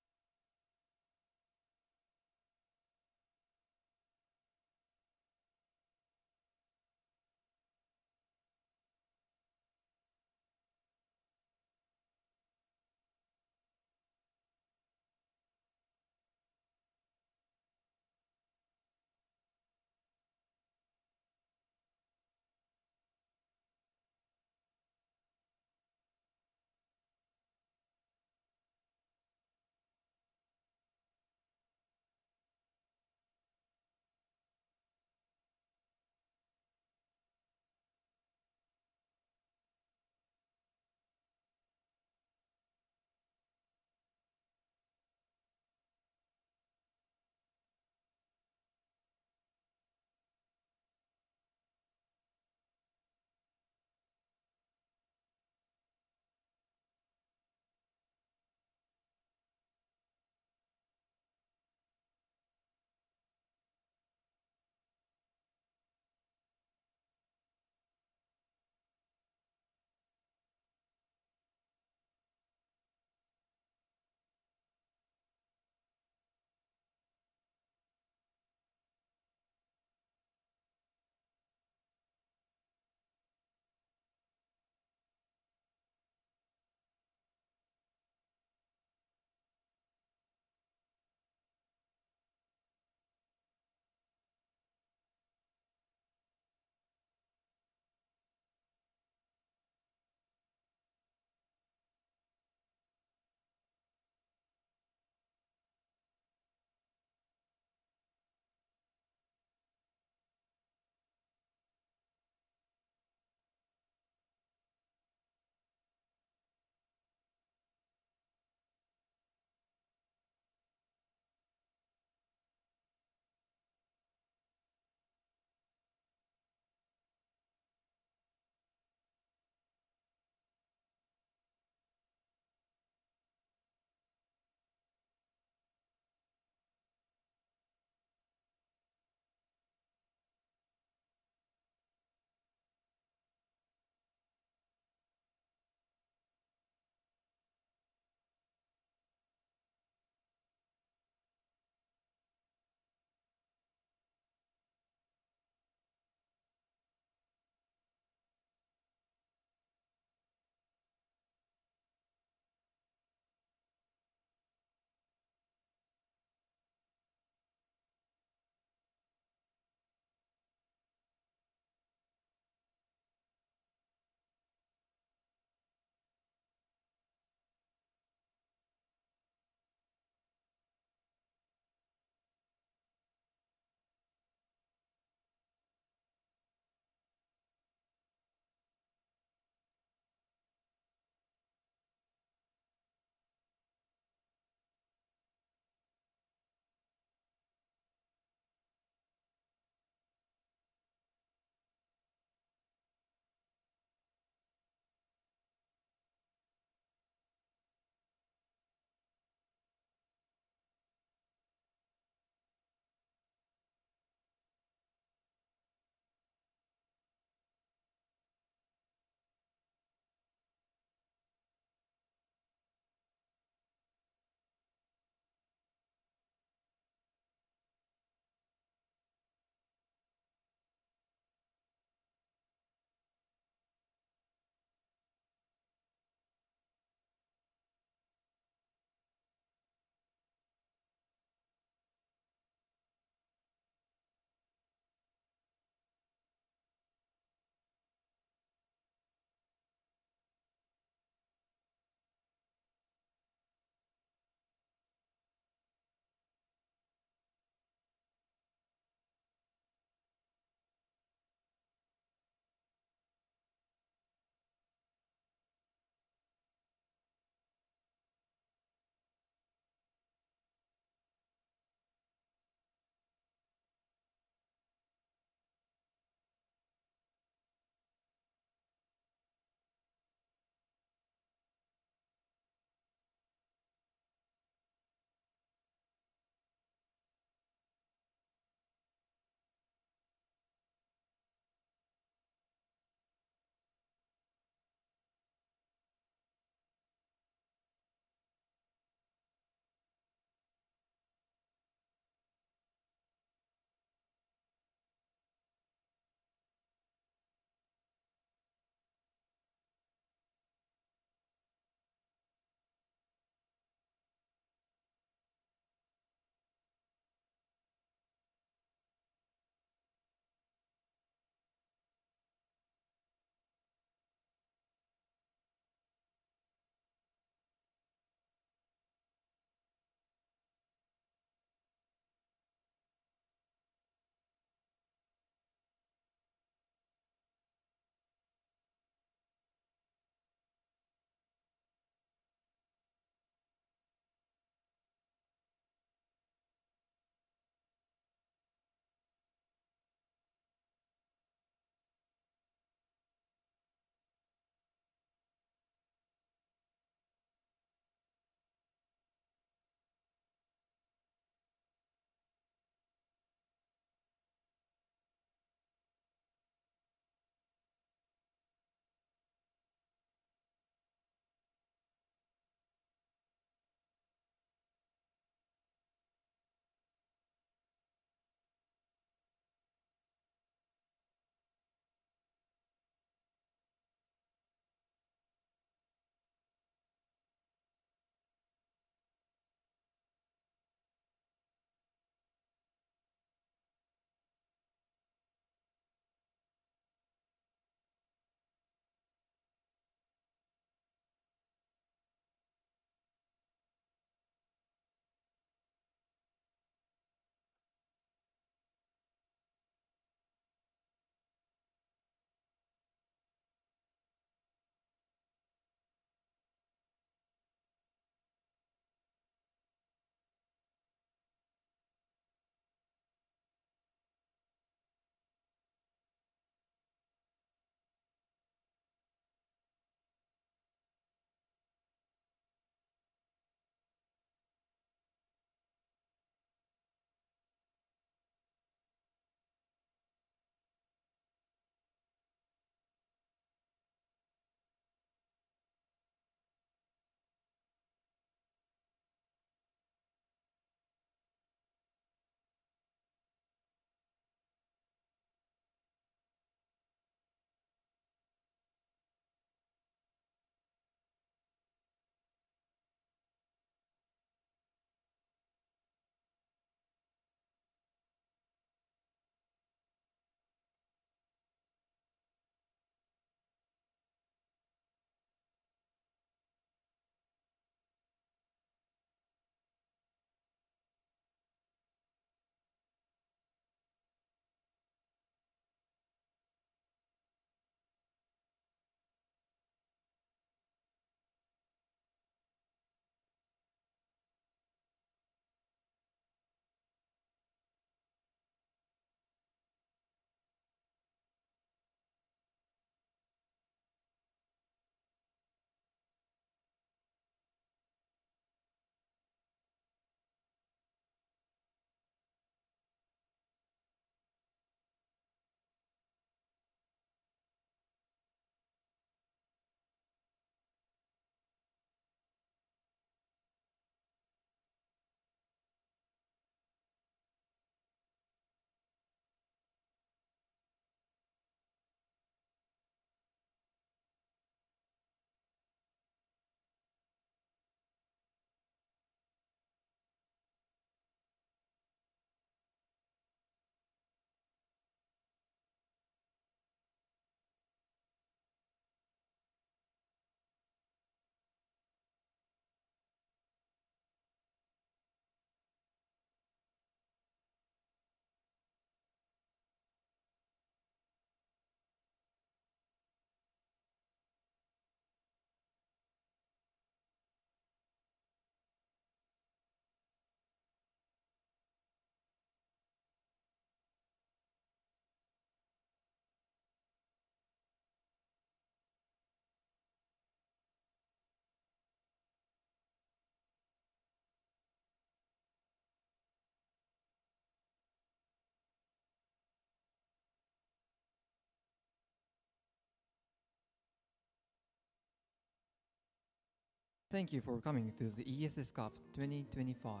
Thank you for coming to the ESS Cup 2025.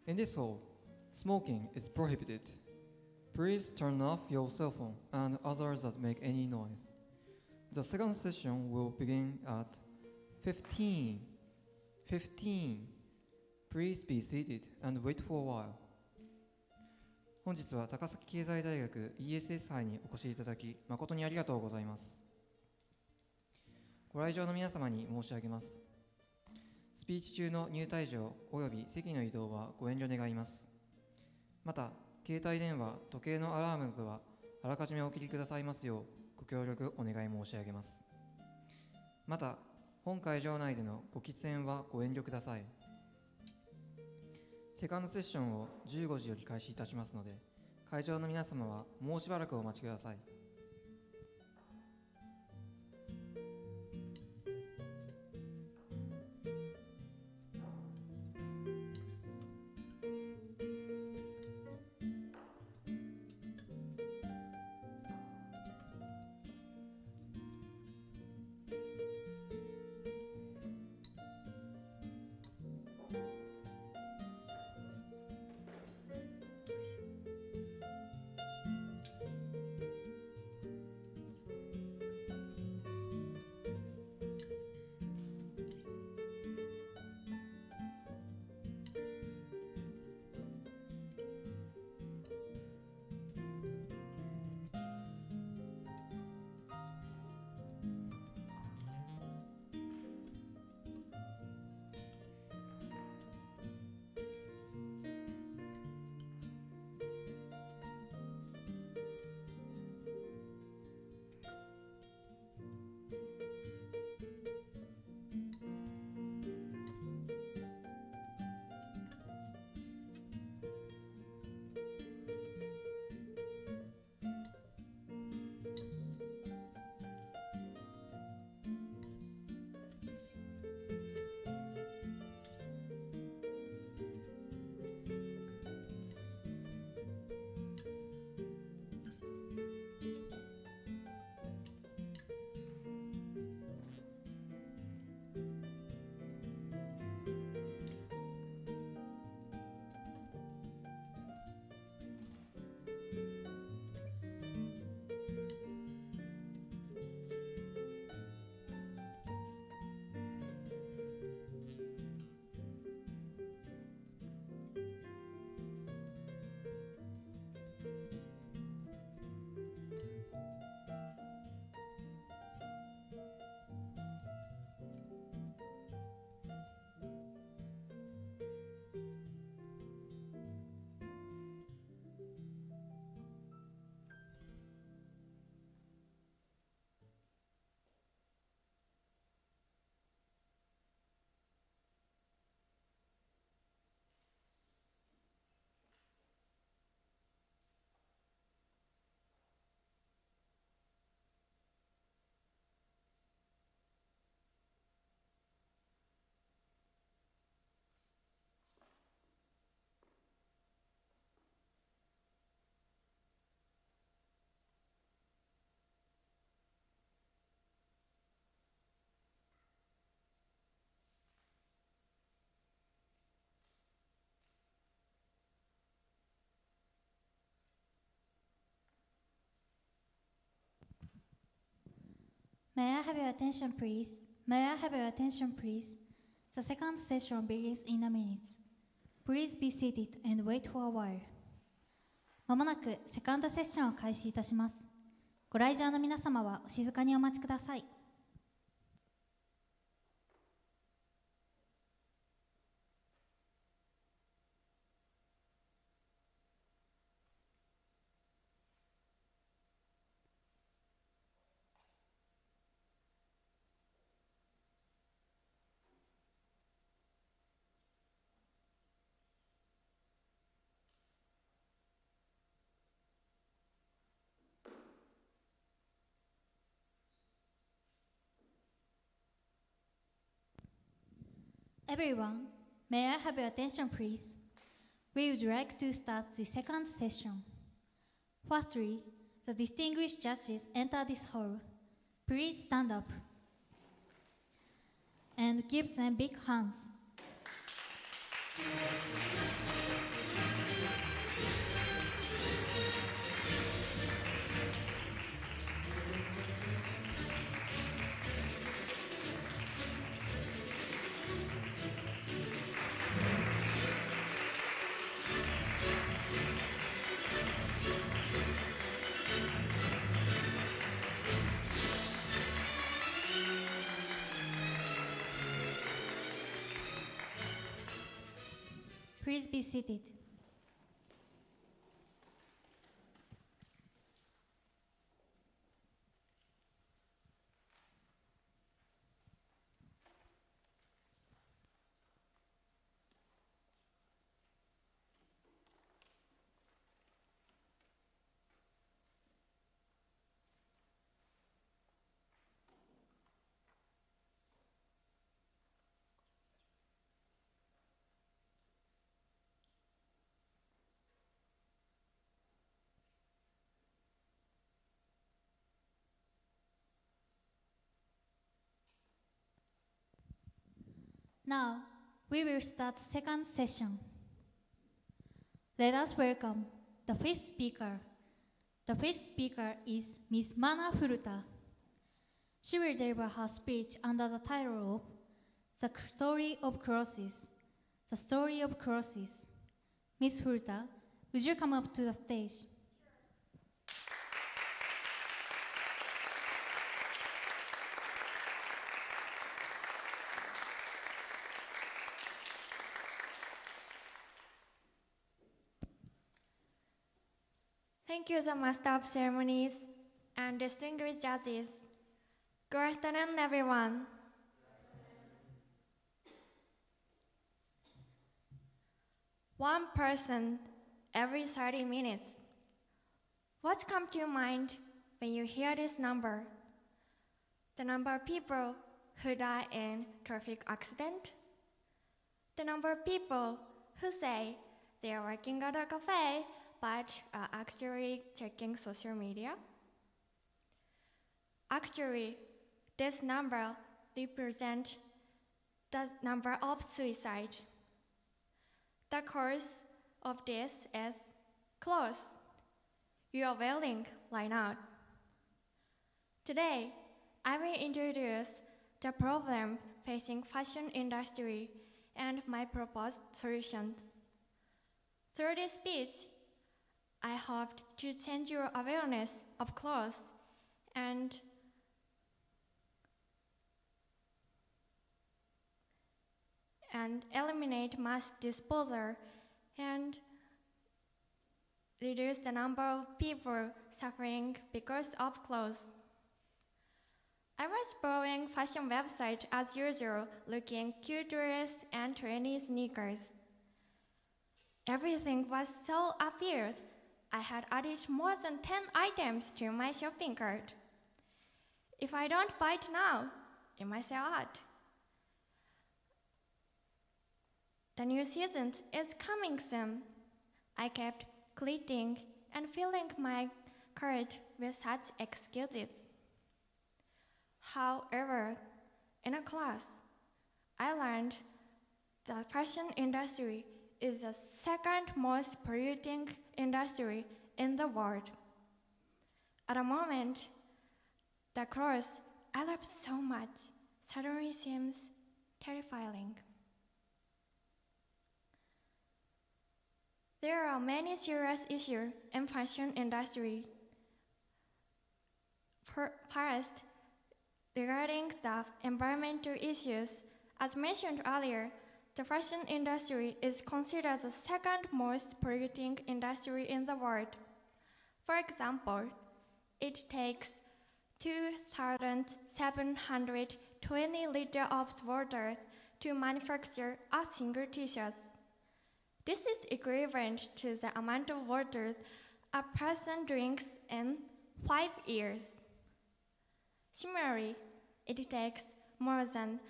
In this hall, smoking is prohibited. Please turn off your cell phone and others that make any noise. The second session will begin at 15. Please be seated and wait for a while. 本日は高崎経済大学 ESS 杯にお越しいただき誠にありがとうございます。ご来場の皆様に申し上げます。スピーチ中の入退場および席の移動はご遠慮願います。また、携帯電話、時計のアラームなどはあらかじめお切りくださいますようご協力お願い申し上げます。また、本会場内でのご喫煙はご遠慮ください。セカンドセッションを15時より開始いたしますので、会場の皆様はもうしばらくお待ちください。May I have your attention, please? May I have your attention, please? The second session begins in a minute. Please be seated and wait for a while. まもなくセカンドセッションを開始いたします。ご来場の皆様はお静かにお待ちください。Everyone, may I have your attention, please? We would like to start the second session. Firstly, the distinguished judges enter this hall. Please stand up. and give them big hands. Please be seated. Now, we will start second session. Let us welcome the fifth speaker. The fifth speaker is Ms. Mana Furuta. She will deliver her speech under the title of The Story of Crosses. The Story of Crosses. Ms. Furuta, would you come up to the stage? Thank you, the Master of Ceremonies and distinguished judges. Good afternoon, everyone. One person every 30 minutes. What comes to your mind when you hear this number? The number of people who die in traffic accident? The number of people who say they are working at a cafe but are actually checking social media? Actually, this number represents the number of suicide. The cause of this is clothes you are wearing right now. Today, I will introduce the problem facing fashion industry and my proposed solution. Through this speech, I hope to change your awareness of clothes and eliminate mass disposal and reduce the number of people suffering because of clothes. I was browsing fashion websites as usual, looking cute dresses and trendy sneakers. Everything was so appeared. I had added more than 10 items to my shopping cart. If I don't buy it now, it might sell out. The new season is coming soon. I kept clicking and filling my cart with such excuses. However, in a class, I learned the fashion industry is the second most polluting industry in the world. At the moment, the clothes I love so much suddenly seems terrifying. There are many serious issues in fashion industry. First, regarding the environmental issues, as mentioned earlier, the fashion industry is considered the second most polluting industry in the world. For example, it takes 2,720 liters of water to manufacture a single t-shirt. This is equivalent to the amount of water a person drinks in 5 years. Similarly, it takes more than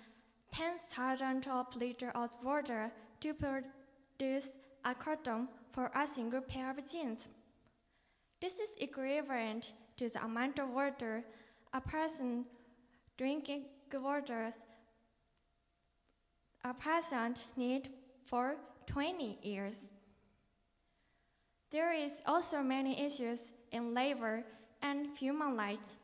10,000 liters of water to produce a cotton for a single pair of jeans. This is equivalent to the amount of water a person drinking water a person needs for 20 years. There is also many issues in labor and human rights.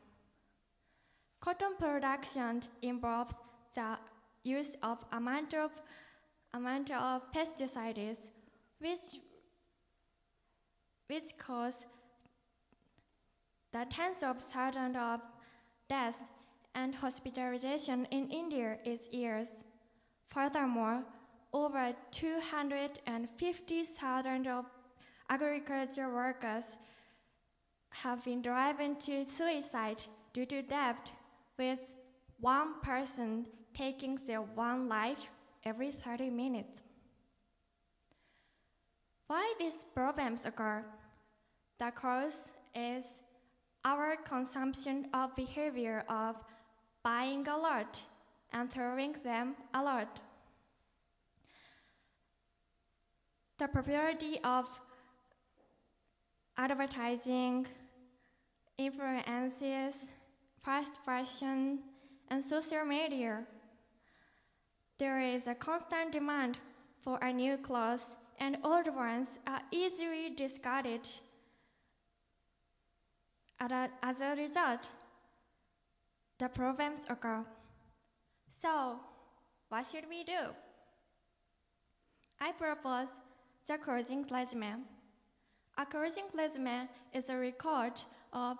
Cotton production involves the use of amount of pesticides, which cause the tens of thousands of deaths and hospitalization in India each year. Furthermore, over 250,000 of agriculture workers have been driven to suicide due to debt, with one person taking their one life every 30 minutes. Why these problems occur? The cause is our consumption of behavior of buying a lot and throwing them a lot. The popularity of advertising, influences, fast fashion, and social media. There is a constant demand for a new clothes, and old ones are easily discarded. As a result, the problems occur. So, what should we do? I propose the clothing resume. A clothing resume is a record of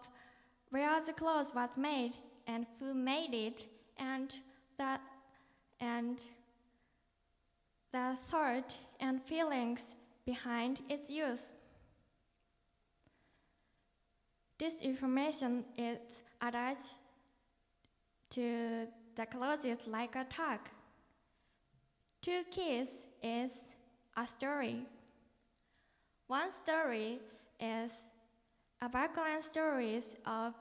where the clothes was made and who made it, and the thought and feelings behind its use. This information is attached to the clothes like a tag. Two keys is a story. One story is a background stories of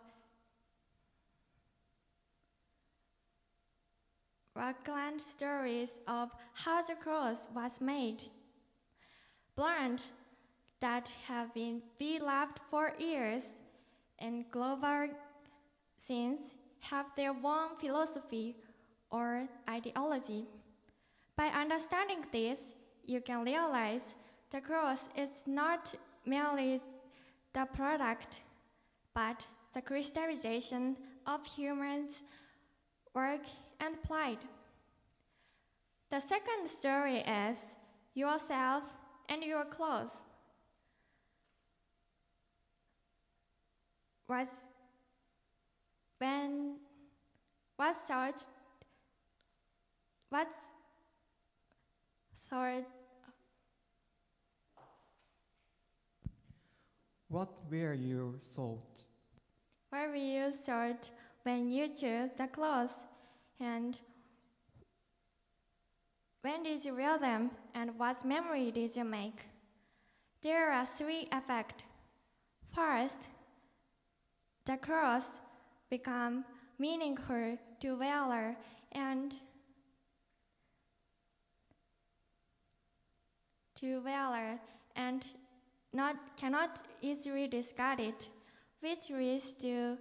how the clothes was made. Brands that have been beloved for years in global scenes have their own philosophy or ideology. By understanding this, you can realize the clothes is not merely the product, but the crystallization of humans' work and pride. The second story is yourself and your clothes. What were your thoughts? Where were you thought when you chose the clothes, and when did you wear them, and what memory did you make? There are three effects. First, the clothes become meaningful to wearer and cannot easily discard it, which leads to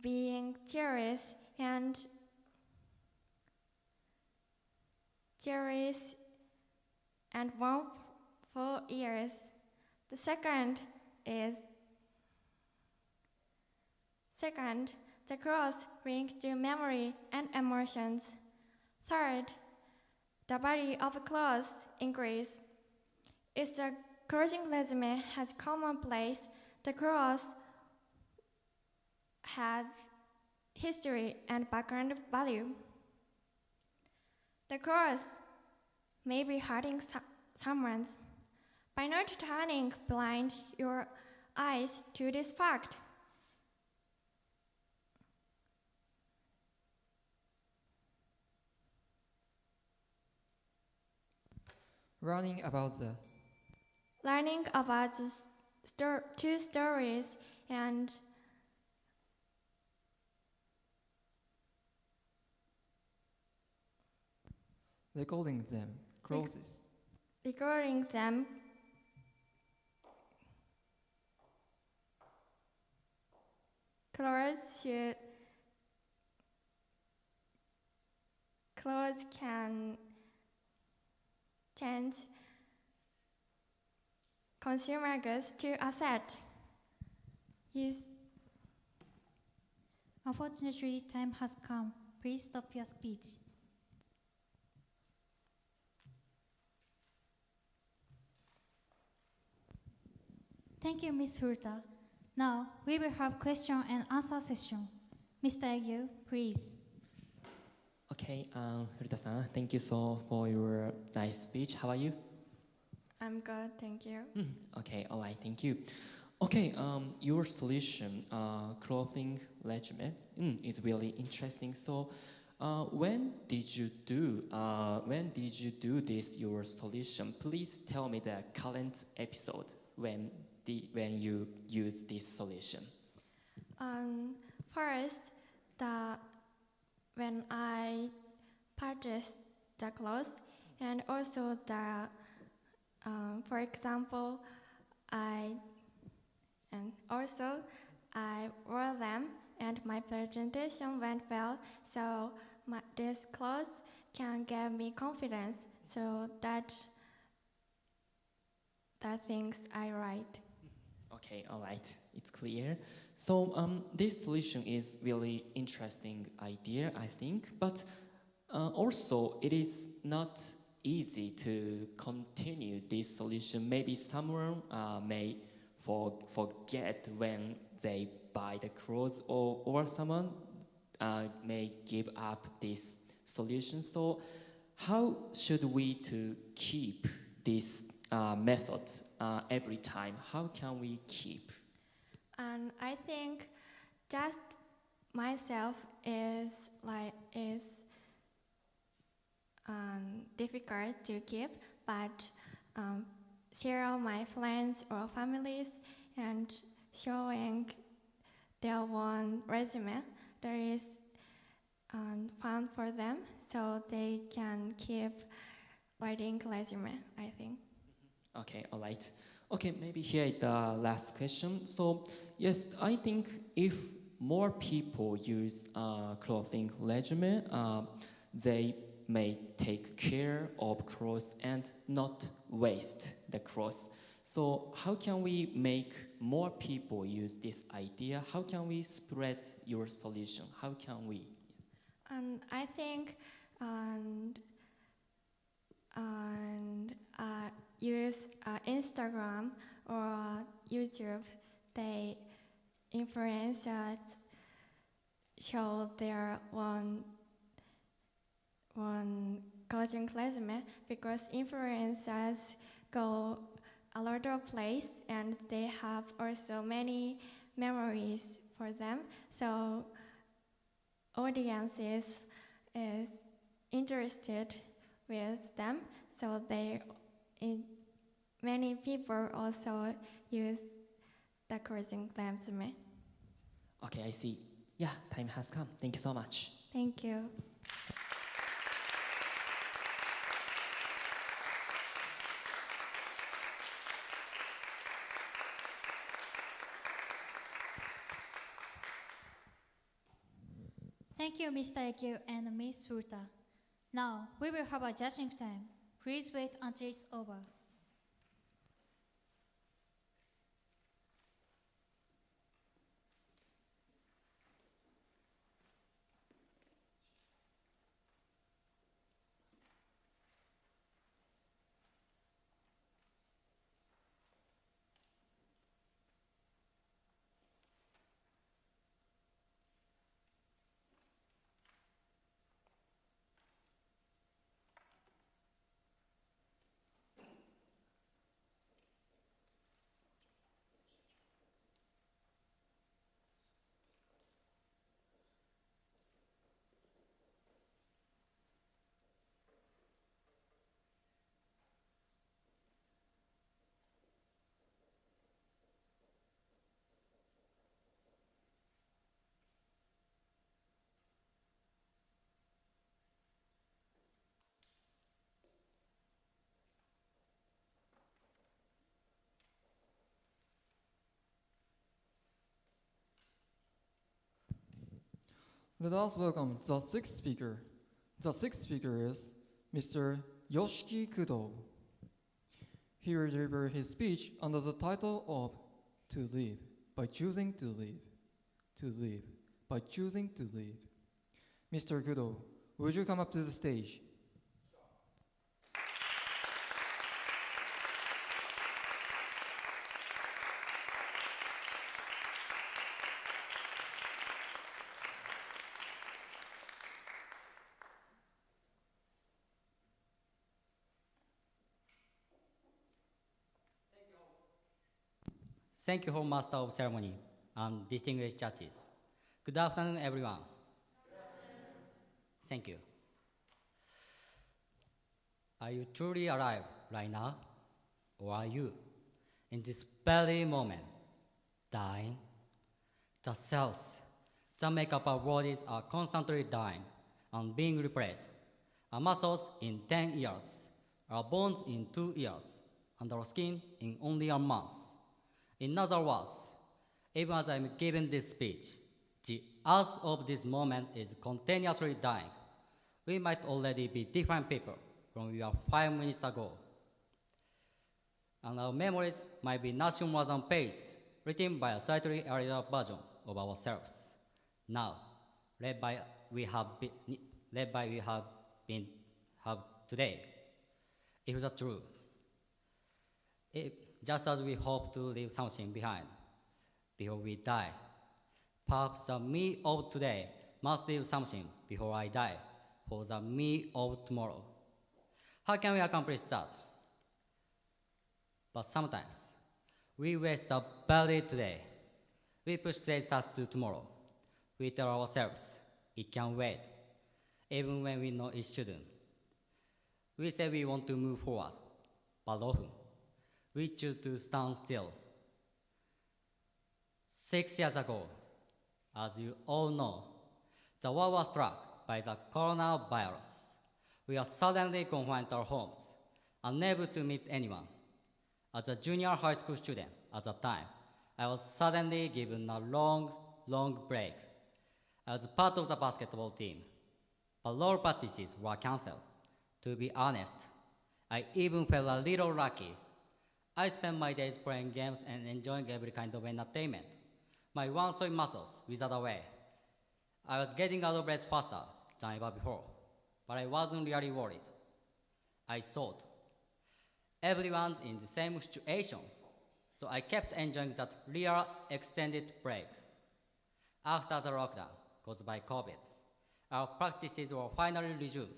being cherished and worn for years. The second, the clothes brings to memory and emotions. Third, the value of clothes increase. If the clothing resume has commonplace, the clothes has history and background value. The clothes may be hurting someone. By not turning blind your eyes to this fact, Learning about the two stories and recording them, clothes. recording them clothes should clothes can change consumer goods to asset. Unfortunately, time has come. Please stop your speech. Thank you, Ms. Furta. Now, we will have question and answer session. Mr. Egyu, please. Okay, Furuta-san, thank you so for your nice speech. How are you? I'm good, thank you. Okay, all right, thank you. Okay, your solution, clothing regimen, is really interesting. So, when did you do this your solution? Please tell me the current episode when you use this solution. First, when I purchased the clothes, and also for example, I wore them, and my presentation went well. So this clothes can give me confidence. So that things I write. Okay, all right, it's clear. So this solution is really interesting idea, I think, but also it is not easy to continue this solution. Maybe someone may forget when they buy the clothes, or someone may give up this solution. So how should we to keep this method every time? How can we keep? And I think just myself is difficult to keep, but share my friends or families and showing their own resume, there is fun for them, so they can keep writing resume, I think. Okay, all right. Okay, maybe here is the last question. So, yes, I think if more people use clothing regimen, they may take care of clothes and not waste the clothes. So how can we make more people use this idea? How can we spread your solution? How can we? And I think use Instagram or YouTube. They influencers show their one coaching resume, because influencers go a lot of places and they have also many memories for them. So audiences is interested with them. So many people also use the coaching resume. Okay, I see. Yeah, time has come. Thank you so much. Thank you. Thank you, Mr. Egyu and Ms. Furta. Now, we will have a judging time. Please wait until it's over. Let us welcome the sixth speaker, The sixth speaker is Mr. Yoshiki Kudo. He will deliver his speech under the title of To Live by Choosing to Live. To Live by Choosing to Live. Mr. Kudo, would you come up to the stage? Thank you, Home Master of Ceremony and distinguished judges. Good afternoon, everyone. Thank you. Are you truly alive right now? Or are you, in this very moment, dying? The cells that make up our bodies are constantly dying and being replaced. Our muscles in 10 years, our bones in 2 years, and our skin in only a month. In other words, even as I'm giving this speech, the earth of this moment is continuously dying. We might already be different people from we were 5 minutes ago. And our memories might be nothing more than pages written by a slightly earlier version of ourselves. Now, led by we have today. If that's true, just as we hope to leave something behind before we die, perhaps the me of today must leave something before I die for the me of tomorrow. How can we accomplish that? But sometimes we waste the very today. We push today's task to tomorrow. We tell ourselves it can wait, even when we know it shouldn't. We say we want to move forward, but often we choose to stand still. 6 years ago, as you all know, the world was struck by the coronavirus. We are suddenly confined to our homes, unable to meet anyone. As a junior high school student at the time, I was suddenly given a long break. I was part of the basketball team, but all practices were canceled. To be honest, I even felt a little lucky. I spent my days playing games and enjoying every kind of entertainment. My one-side muscles withered away. I was getting out of breath faster than ever before, but I wasn't really worried. I thought, everyone's in the same situation, so I kept enjoying that real extended break. After the lockdown caused by COVID, our practices were finally resumed.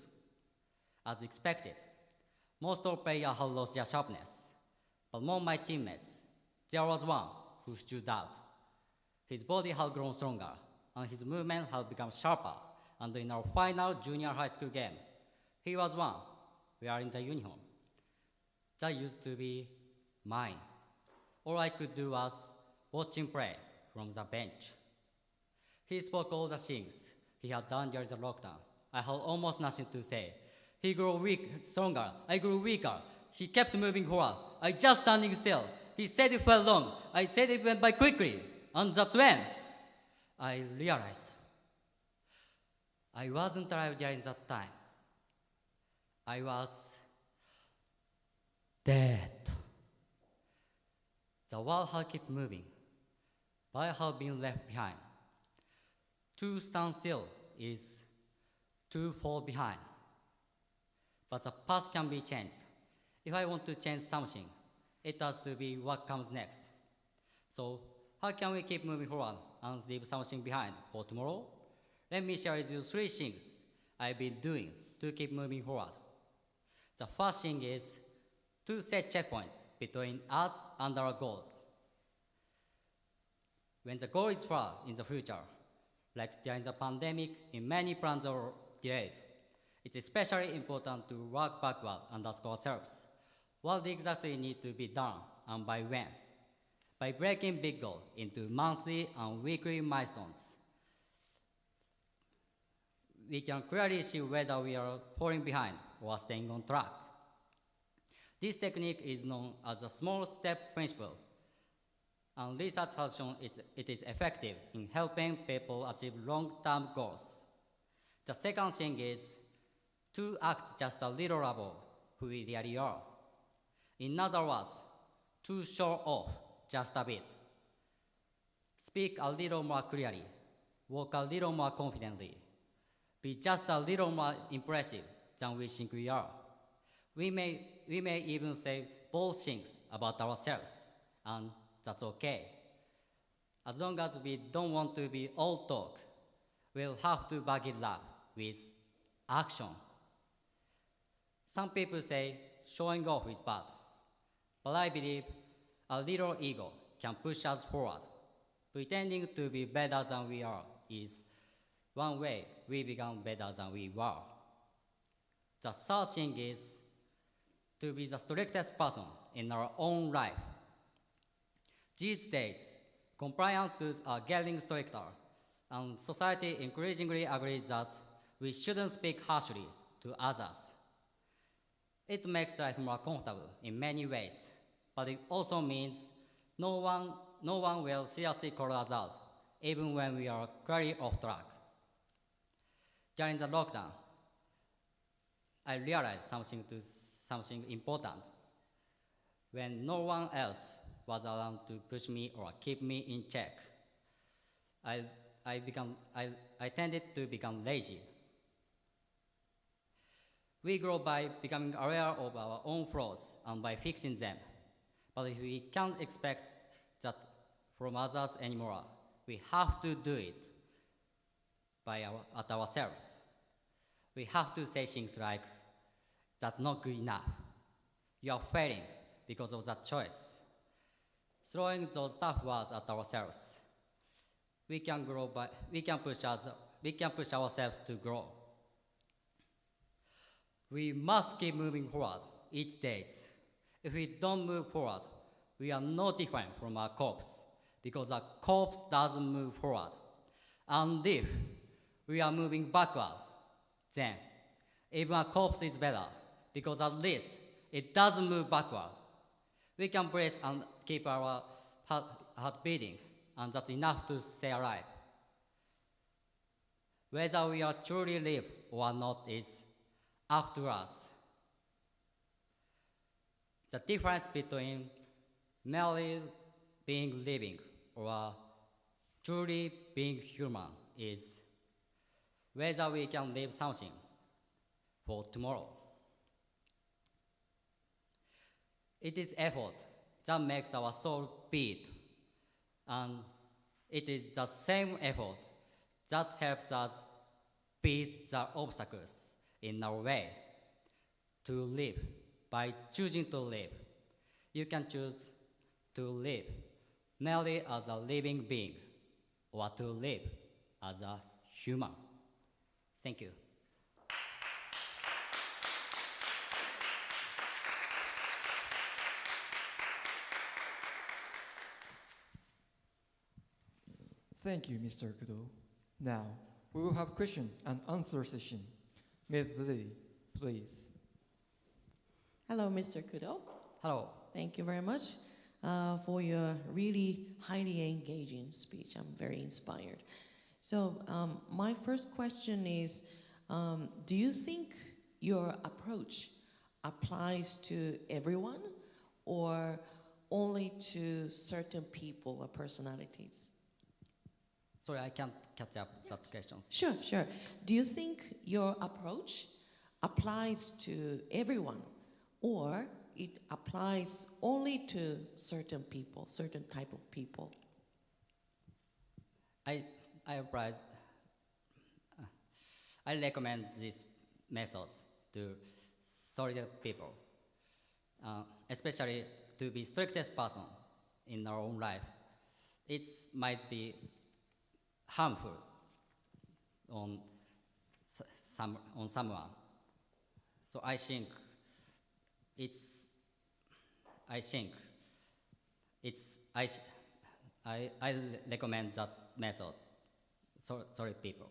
As expected, most of players had lost their sharpness. But among my teammates, there was one who stood out. His body had grown stronger, and his movement had become sharper, and in our final junior high school game, he was one wearing the uniform. That used to be mine. All I could do was watch him play from the bench. He spoke all the things he had done during the lockdown. I had almost nothing to say. He grew stronger, I grew weaker. He kept moving forward. I just standing still. He said it felt long. I said it went by quickly. And that's when I realized I wasn't alive during that time. I was dead. The world had kept moving, but I had been left behind. To stand still is to fall behind. But the past can be changed. If I want to change something, it has to be what comes next. So, how can we keep moving forward and leave something behind for tomorrow? Let me share with you 3 things I've been doing to keep moving forward. The first thing is to set checkpoints between us and our goals. When the goal is far in the future, like during the pandemic, in many plans are delayed, it's especially important to work backward and ask ourselves, what exactly needs to be done and by when? By breaking big goals into monthly and weekly milestones, we can clearly see whether we are falling behind or staying on track. This technique is known as the small step principle, and research has shown it is effective in helping people achieve long-term goals. The second thing is to act just a little above who we really are. In other words, to show off just a bit. Speak a little more clearly, walk a little more confidently, be just a little more impressive than we think we are. We may even say bold things about ourselves, and that's okay. As long as we don't want to be all talk, we'll have to back it up with action. Some people say showing off is bad, but I believe a little ego can push us forward. Pretending to be better than we are is one way we become better than we were. The third thing is to be the strictest person in our own life. These days, compliance rules are getting stricter, and society increasingly agrees that we shouldn't speak harshly to others. It makes life more comfortable in many ways, but it also means no one will seriously call us out, even when we are clearly off track. During the lockdown, I realized something important. When no one else was around to push me or keep me in check, I tended to become lazy. We grow by becoming aware of our own flaws and by fixing them. But if we can't expect that from others anymore, we have to do it at ourselves. We have to say things like, "That's not good enough. You are failing because of that choice." Throwing those tough words at ourselves, we can push ourselves to grow. We must keep moving forward each day. If we don't move forward, we are no different from our corpse, because a corpse doesn't move forward. And if we are moving backward, then even a corpse is better, because at least it doesn't move backward. We can breathe and keep our heart beating, and that's enough to stay alive. Whether we are truly live or not is up to us. The difference between merely being living or truly being human is whether we can leave something for tomorrow. It is effort that makes our soul beat, and it is the same effort that helps us beat the obstacles in our way to live. By choosing to live, you can choose to live merely as a living being or to live as a human. Thank you. Thank you, Mr. Kudo. Now, we will have question and answer session. Ms. Lee, please. Hello, Mr. Kudo. Hello. Thank you very much for your really highly engaging speech. I'm very inspired. So my first question is, do you think your approach applies to everyone or only to certain people or personalities? Sorry, I can't catch up that question. Sure. Do you think your approach applies to everyone or it applies only to certain people, certain type of people? I recommend this method to solid people, especially to be strictest person in our own life. It might be harmful on someone. So I recommend that method. Sorry, people.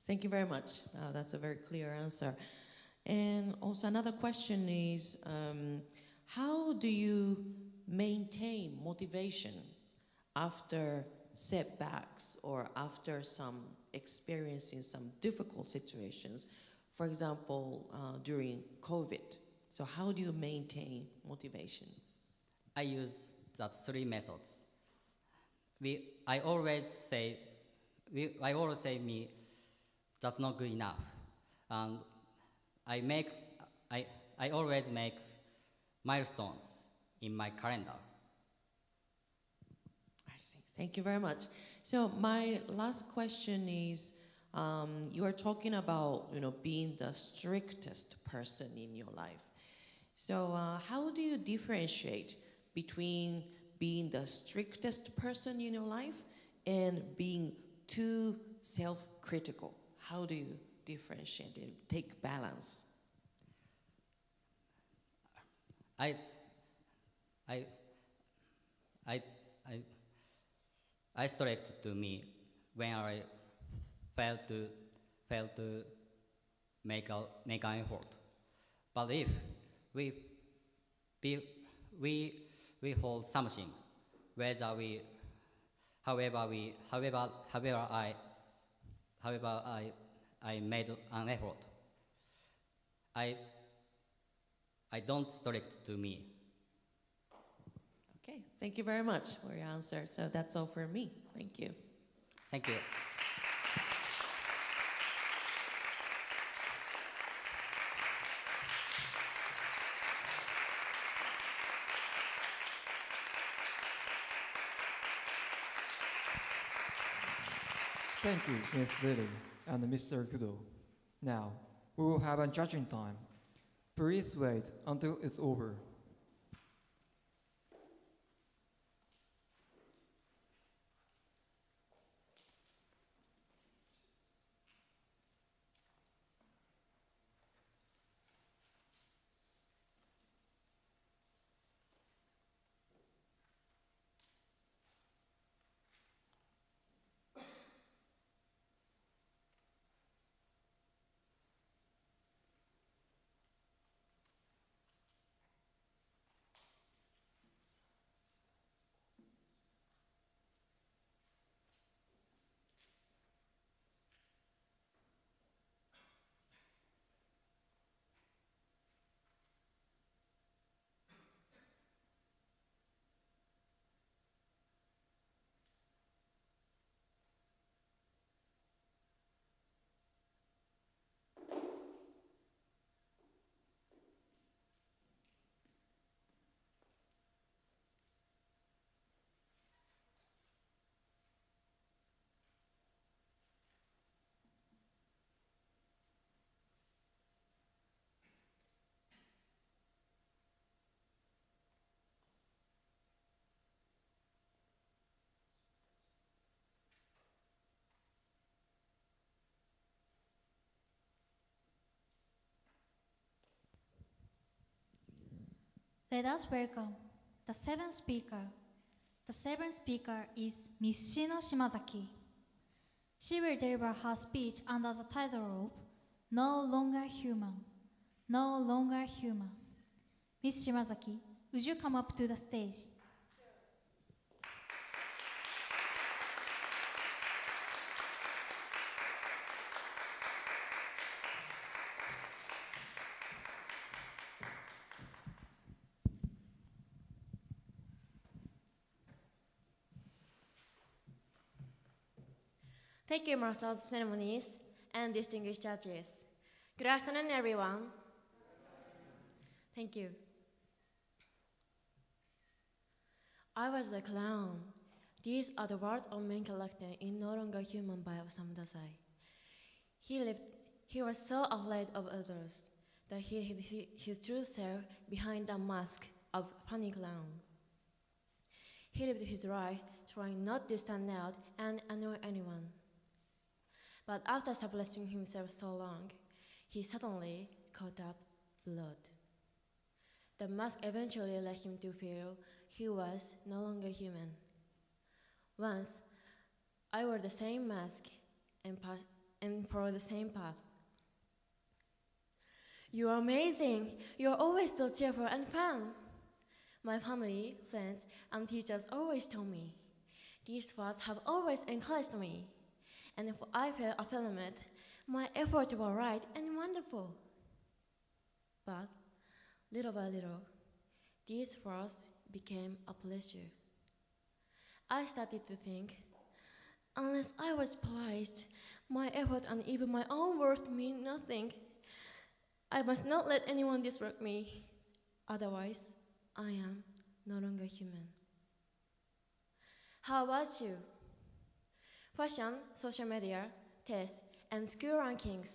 Thank you very much. That's a very clear answer. And also another question is, how do you maintain motivation after setbacks or after some experiencing some difficult situations? For example, during COVID. So how do you maintain motivation? I use that three methods. I always say me, that's not good enough. And I always make milestones in my calendar. I see. Thank you very much. So my last question is, you are talking about being the strictest person in your life. So how do you differentiate between being the strictest person in your life and being too self-critical? How do you differentiate and take balance? I strict to me when I fail to make an effort. But if we hold something, however I made an effort, I don't strict to me. Okay, thank you very much for your answer. So that's all for me. Thank you. Thank you. Thank you, Ms. Lily and Mr. Kudo. Now, we will have a judging time. Please wait until it's over. Let us welcome the seventh speaker. The seventh speaker is Miss Shino Shimazaki. She will deliver her speech under the title of No Longer Human. No Longer Human. Miss Shimazaki, would you come up to the stage? Thank you, Master of Ceremonies and distinguished judges. Good afternoon, everyone. Thank you. I was a clown. These are the words of main character in No Longer Human by Osamu Dazai. He was so afraid of others that he hid his true self behind the mask of funny clown. He lived his life trying not to stand out and annoy anyone. But after suppressing himself so long, he suddenly caught up blood. The mask eventually led him to feel he was no longer human. Once, I wore the same mask and followed the same path. You are amazing! You are always so cheerful and fun! My family, friends, and teachers always told me. These words have always encouraged me. And if I felt affirmed My efforts were right and wonderful. But little by little, these words became a pleasure. I started to think, unless I was praised, my effort and even my own worth mean nothing. I must not let anyone disrupt me. Otherwise, I am no longer human. How about you? Fashion, social media, tests, and school rankings.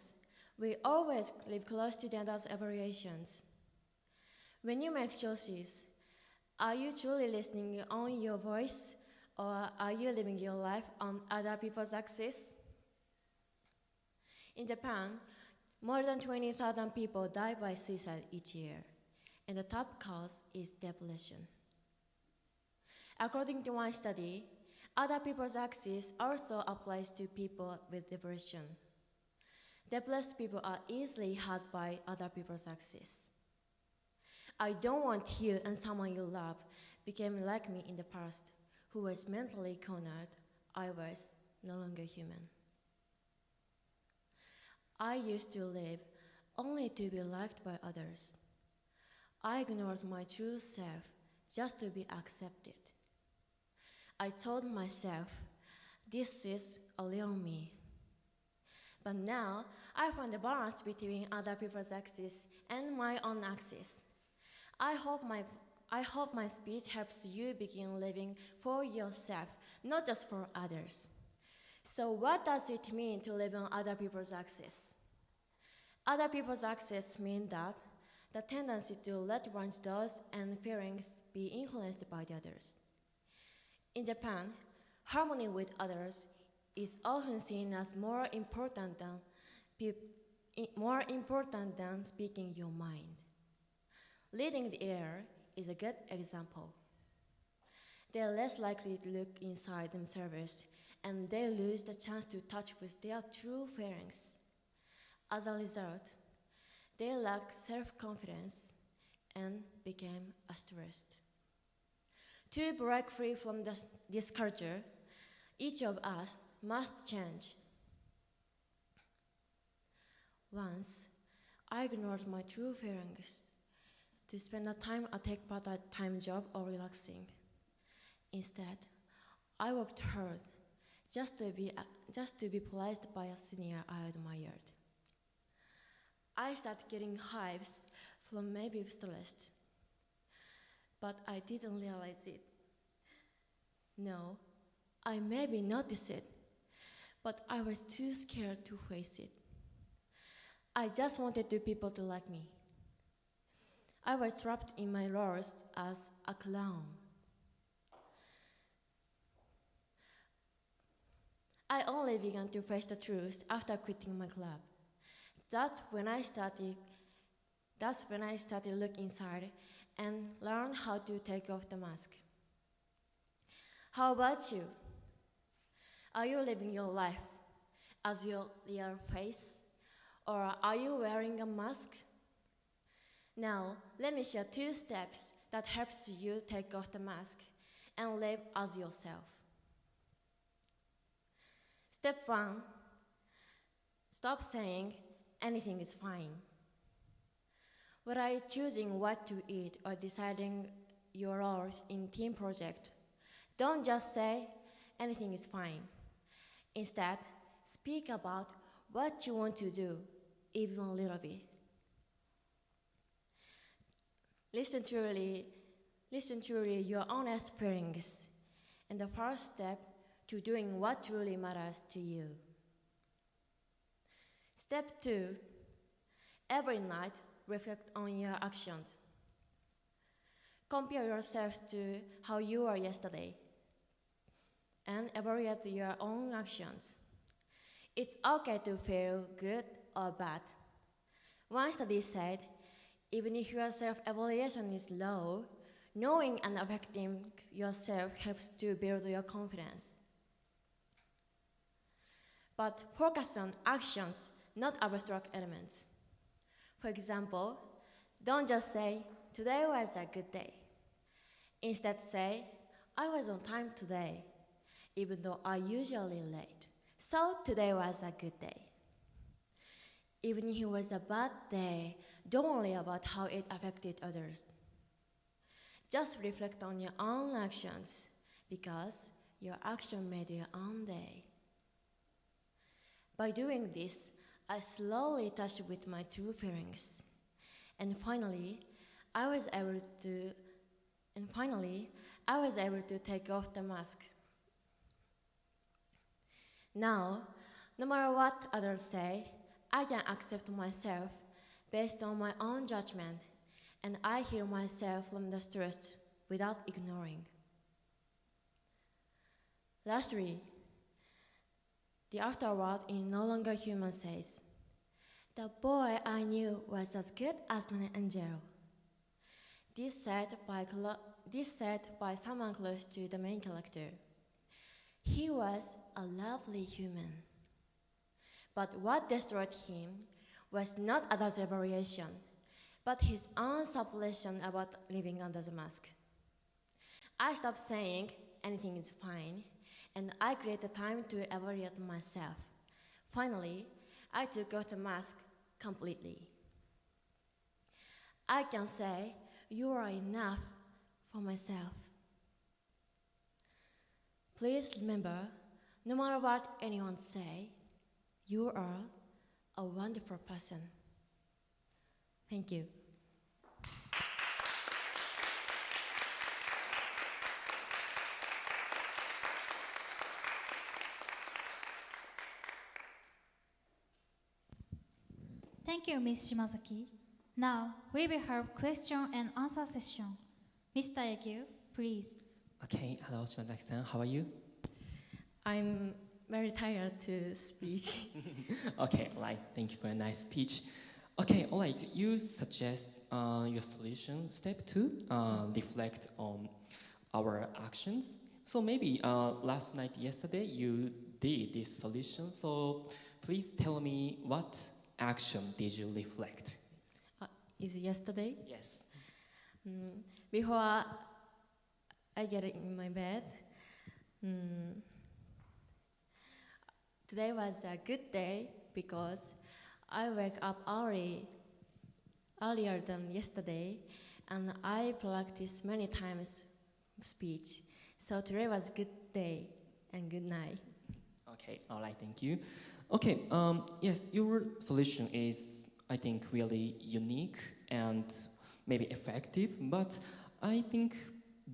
We always live close to the others' evaluations. When you make choices, are you truly listening on your voice, or are you living your life on other people's axis? In Japan, more than 20,000 people die by suicide each year, and the top cause is depression. According to one study, other people's axis also applies to people with depression. Depressed people are easily hurt by other people's axis. I don't want you and someone you love became like me in the past, who was mentally cornered. I was no longer human. I used to live only to be liked by others. I ignored my true self just to be accepted. I told myself, this is a little me. But now, I found a balance between other people's axis and my own axis. I hope my speech helps you begin living for yourself, not just for others. So what does it mean to live on other people's axis? Other people's axis mean that the tendency to let one's thoughts and feelings be influenced by the others. In Japan, harmony with others is often seen as more important than speaking your mind. Leading the air is a good example. They are less likely to look inside themselves, and they lose the chance to touch with their true feelings. As a result, they lack self-confidence and became stressed. To break free from this culture, each of us must change. Once, I ignored my true feelings to spend the time I take part-time job or relaxing. Instead, I worked hard just to be praised by a senior I admired. I started getting hives from maybe stressed, but I didn't realize it. No, I maybe noticed it, but I was too scared to face it. I just wanted the people to like me. I was trapped in my roles as a clown. I only began to face the truth after quitting my club. That's when I started to look inside and learn how to take off the mask. How about you? Are you living your life as your real face, or are you wearing a mask? Now, let me share 2 steps that helps you take off the mask and live as yourself. Step 1, stop saying anything is fine. Whether choosing what to eat or deciding your roles in team project, don't just say anything is fine. Instead, speak about what you want to do, even a little bit. Listen truly your honest feelings, and the first step to doing what truly matters to you. Step 2, every night reflect on your actions. Compare yourself to how you were yesterday and evaluate your own actions. It's okay to feel good or bad. One study said, even if your self-evaluation is low, knowing and affecting yourself helps to build your confidence. But focus on actions, not abstract elements. For example, don't just say, today was a good day. Instead say, I was on time today, even though I usually late. So today was a good day. Even if it was a bad day, don't worry about how it affected others. Just reflect on your own actions, because your action made your own day. By doing this, I slowly touched with my true feelings. And finally, I was able to take off the mask. Now, no matter what others say, I can accept myself based on my own judgment, and I heal myself from the stress without ignoring. Lastly, the afterword in No Longer Human says, "The boy I knew was as good as an angel." This said by someone close to the main character. He was a lovely human. But what destroyed him was not others' evaluation, but his own supposition about living under the mask. I stopped saying anything is fine, and I created time to evaluate myself. Finally, I took off the mask completely. I can say, you are enough for myself. Please remember, no matter what anyone say, you are a wonderful person. Thank you. Thank you, Ms. Shimazaki. Now, we will have question and answer session. Mr. Yekyu, please. Okay, hello, Shimazaki-san. How are you? I'm very tired to speak. Okay, all right. Thank you for a nice speech. Okay, all right. You suggest your solution. Step 2, reflect on our actions. So maybe yesterday, you did this solution. So please tell me, what action did you reflect? Is it yesterday? Yes. Before I get in my bed, today was a good day because I woke up earlier than yesterday, and I practiced many times speech. So today was a good day and good night. Okay, all right, thank you. Okay, yes, your solution is, I think, really unique and maybe effective, but I think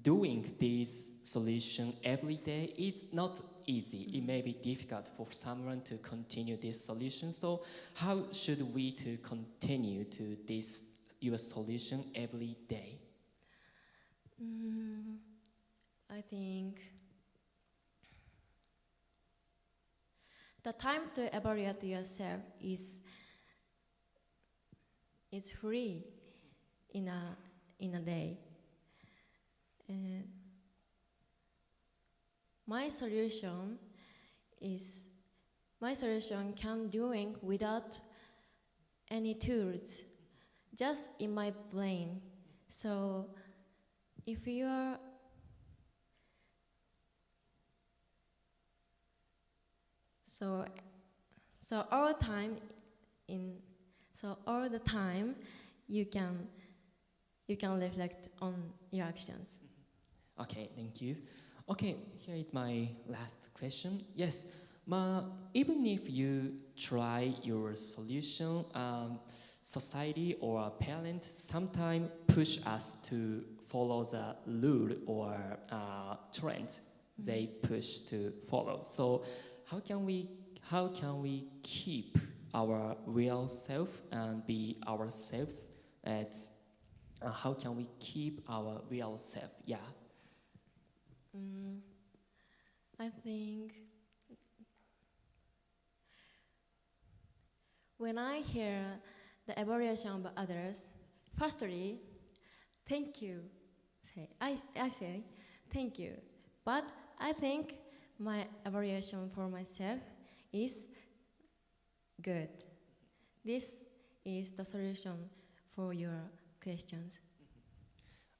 doing this solution every day is not easy. It may be difficult for someone to continue this solution. So how should we to continue to this your solution every day? I think the time to evaluate yourself is free in a day. My solution can doing without any tools, just in my brain. So if you are all the time you can reflect on your actions. Okay, thank you. Okay, here is my last question. Yes, even if you try your solution, society or parent sometimes push us to follow the rule or trend they push to follow. So how can we keep our real self and be ourselves? How can we keep our real self? Yeah. I think when I hear the evaluation of others, firstly, thank you. I say thank you, but I think my evaluation for myself is good. This is the solution for your questions.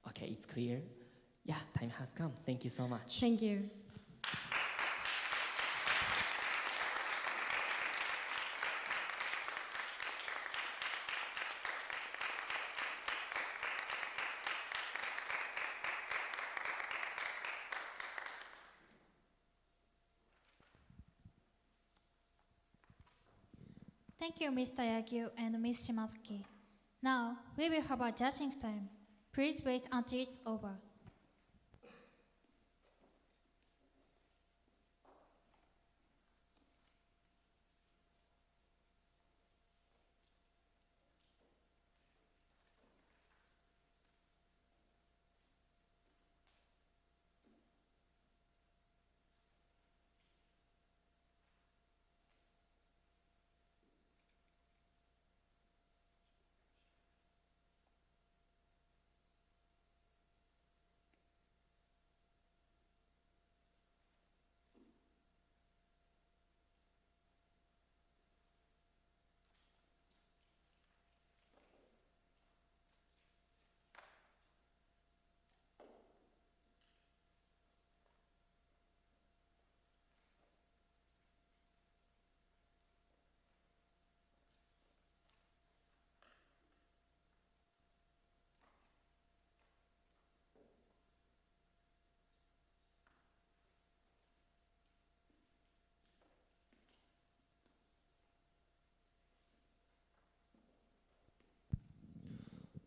Okay, it's clear. Yeah, time has come. Thank you so much. Thank you. Thank you, Mr. Yagyu and Ms. Shimazaki. Now, we will have a judging time. Please wait until it's over.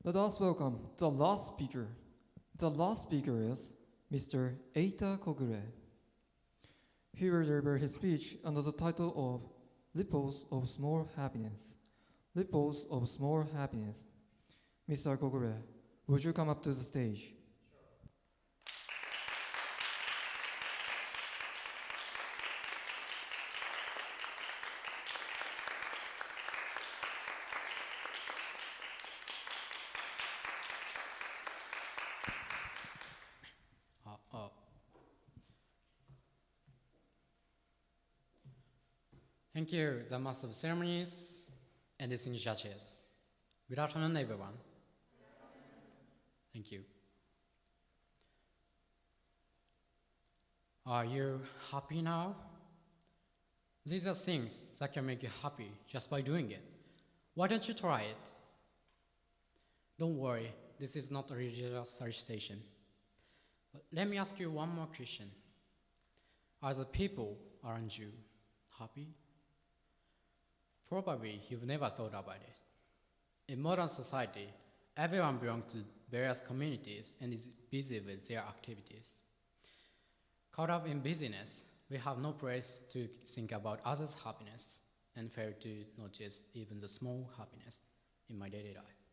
Let us welcome the last speaker. The last speaker is Mr. Eita Kogure. He will deliver his speech under the title of Ripples of Small Happiness. Ripples of Small Happiness. Mr. Kogure, would you come up to the stage? Thank you, the Master of Ceremonies and distinguished judges. Good afternoon, everyone. Thank you. Are you happy now? These are things that can make you happy just by doing it. Why don't you try it? Don't worry, this is not a religious solicitation. But let me ask you one more question. Are the people around you happy? Probably you've never thought about it. In modern society, everyone belongs to various communities and is busy with their activities. Caught up in busyness, we have no place to think about others' happiness and fail to notice even the small happiness in my daily life.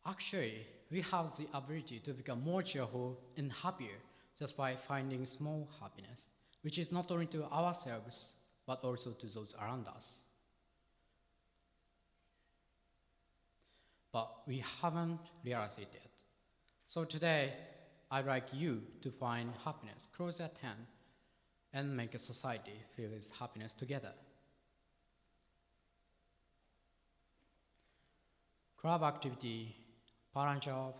Actually, we have the ability to become more cheerful and happier just by finding small happiness, which is not only to ourselves, but also to those around us. But we haven't realized it yet. So today, I'd like you to find happiness close at hand and make a society feel its happiness together. Club activity, parent job,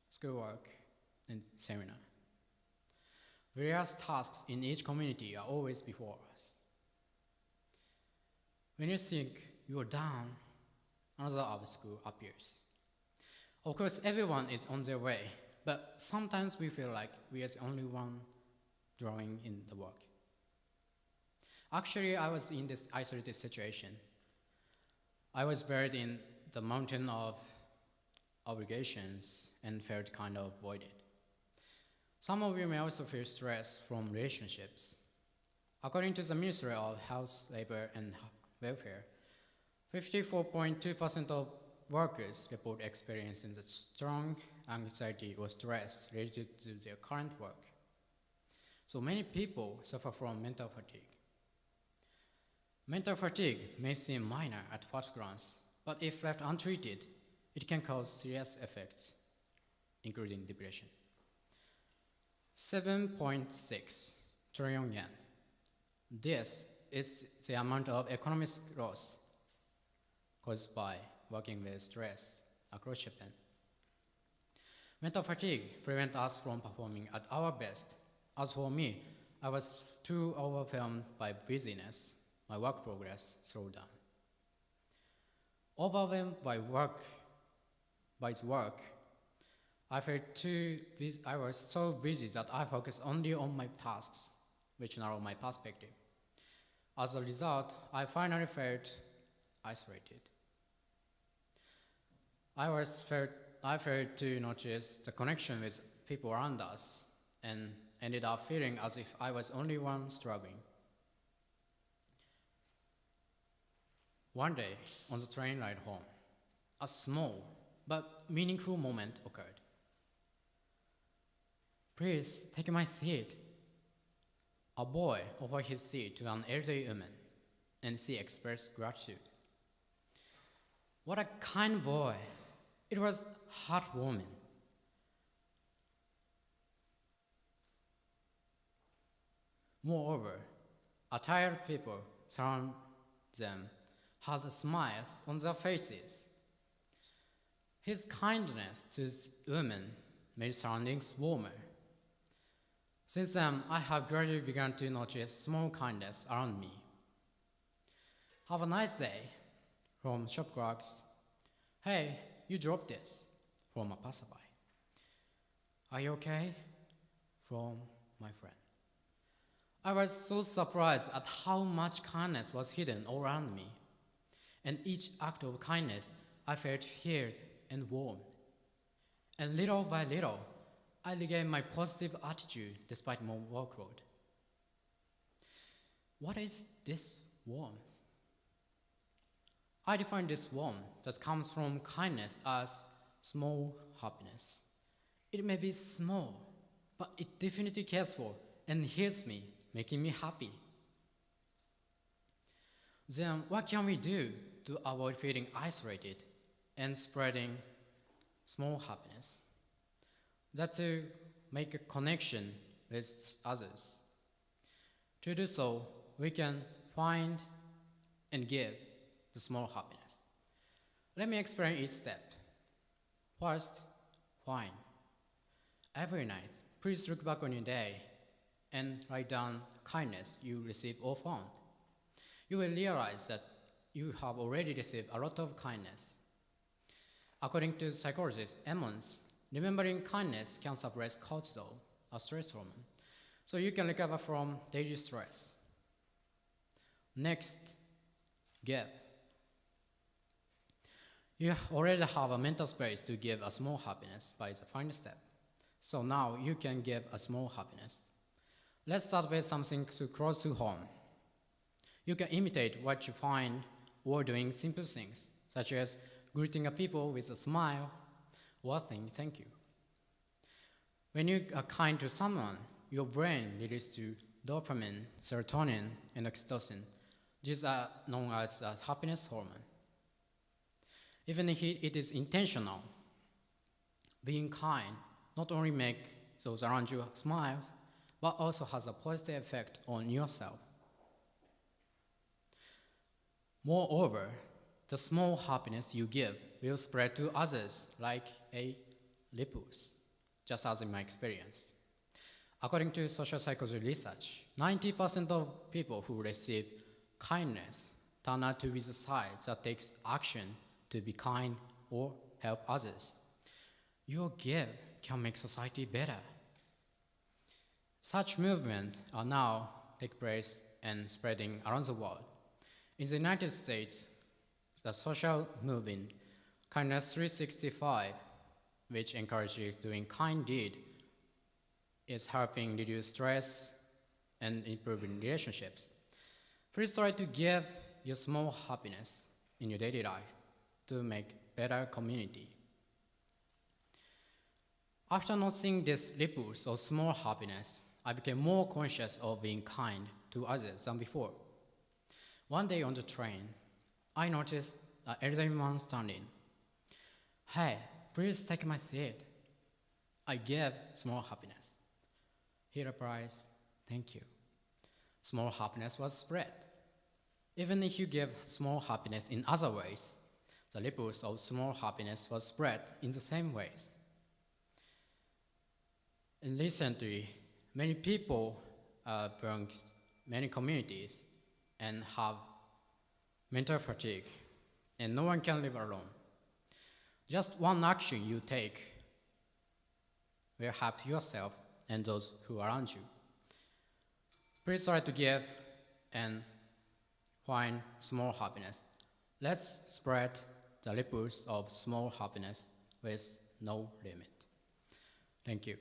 schoolwork, and seminar. Various tasks in each community are always before us. When you think you are down, another obstacle appears. Of course, everyone is on their way, but sometimes we feel like we are the only one drawing in the work. Actually, I was in this isolated situation. I was buried in the mountain of obligations and felt kind of voided. Some of you may also feel stress from relationships. According to the Ministry of Health, Labor and Welfare, 54.2% of workers report experiencing the strong anxiety or stress related to their current work. So many people suffer from mental fatigue. Mental fatigue may seem minor at first glance, but if left untreated, it can cause serious effects, including depression. 7.6 trillion yen. This is the amount of economic loss caused by working with stress across Japan. Mental fatigue prevents us from performing at our best. As for me, I was too overwhelmed by busyness. My work progress slowed down. Overwhelmed by its work, I was so busy that I focused only on my tasks, which narrowed my perspective. As a result, I finally felt isolated. I failed to notice the connection with people around us and ended up feeling as if I was only one struggling. One day, on the train ride home, a small but meaningful moment occurred. "Please take my seat." A boy offered his seat to an elderly woman, and she expressed gratitude. What a kind boy! It was heartwarming. Moreover, tired people surround them had smiles on their faces. His kindness to this woman made surroundings warmer. Since then, I have gradually begun to notice small kindness around me. "Have a nice day," from shop clerks. "Hey, you dropped this," from a passerby. "Are you okay?" from my friend. I was so surprised at how much kindness was hidden all around me. And each act of kindness, I felt healed and warmed. And little by little, I regained my positive attitude despite my workload. What is this warmth? I define this warmth that comes from kindness as small happiness. It may be small, but it definitely cares for and heals me, making me happy. Then what can we do to avoid feeling isolated and spreading small happiness? That to make a connection with others. To do so, we can find and give the small happiness. Let me explain each step. First, find. Every night, please look back on your day and write down kindness you received or found. You will realize that you have already received a lot of kindness. According to psychologist Emmons, remembering kindness can suppress cortisol, a stress hormone, so you can recover from daily stress. Next, give. You already have a mental space to give a small happiness by the final step. So now you can give a small happiness. Let's start with something too close to home. You can imitate what you find or doing simple things, such as greeting a people with a smile or saying thank you. When you are kind to someone, your brain releases dopamine, serotonin, and oxytocin. These are known as the happiness hormone. Even if it is intentional, being kind not only makes those around you smile, but also has a positive effect on yourself. Moreover, the small happiness you give will spread to others like a ripples, just as in my experience. According to social psychology research, 90% of people who receive kindness turn out to be the side that takes action to be kind or help others. Your give can make society better. Such movements are now taking place and spreading around the world. In the United States, the social movement Kindness 365, which encourages doing kind deed, is helping reduce stress and improving relationships. Please try to give your small happiness in your daily life to make better community. After noticing these ripples of small happiness, I became more conscious of being kind to others than before. One day on the train, I noticed an elderly man standing. "Hey, please take my seat." I gave small happiness. He replies, "Thank you." Small happiness was spread. Even if you give small happiness in other ways, the ripples of small happiness was spread in the same ways. And recently, many people belong many communities and have mental fatigue, and no one can live alone. Just one action you take will help yourself and those who are around you. Please try to give and find small happiness. Let's spread the ripples of small happiness with no limit. Thank you.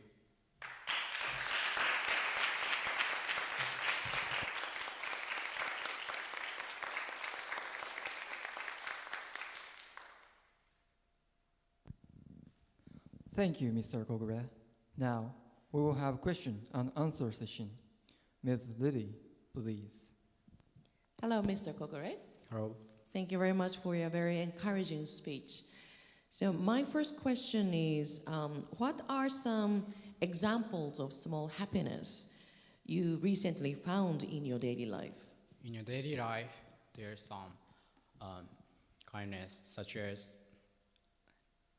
Thank you, Mr. Kogure. Now, we will have question and answer session. Ms. Lily, please. Hello, Mr. Kokore. Hello. Thank you very much for your very encouraging speech. So my first question is, what are some examples of small happiness you recently found in your daily life? In your daily life, there's some kindness, such as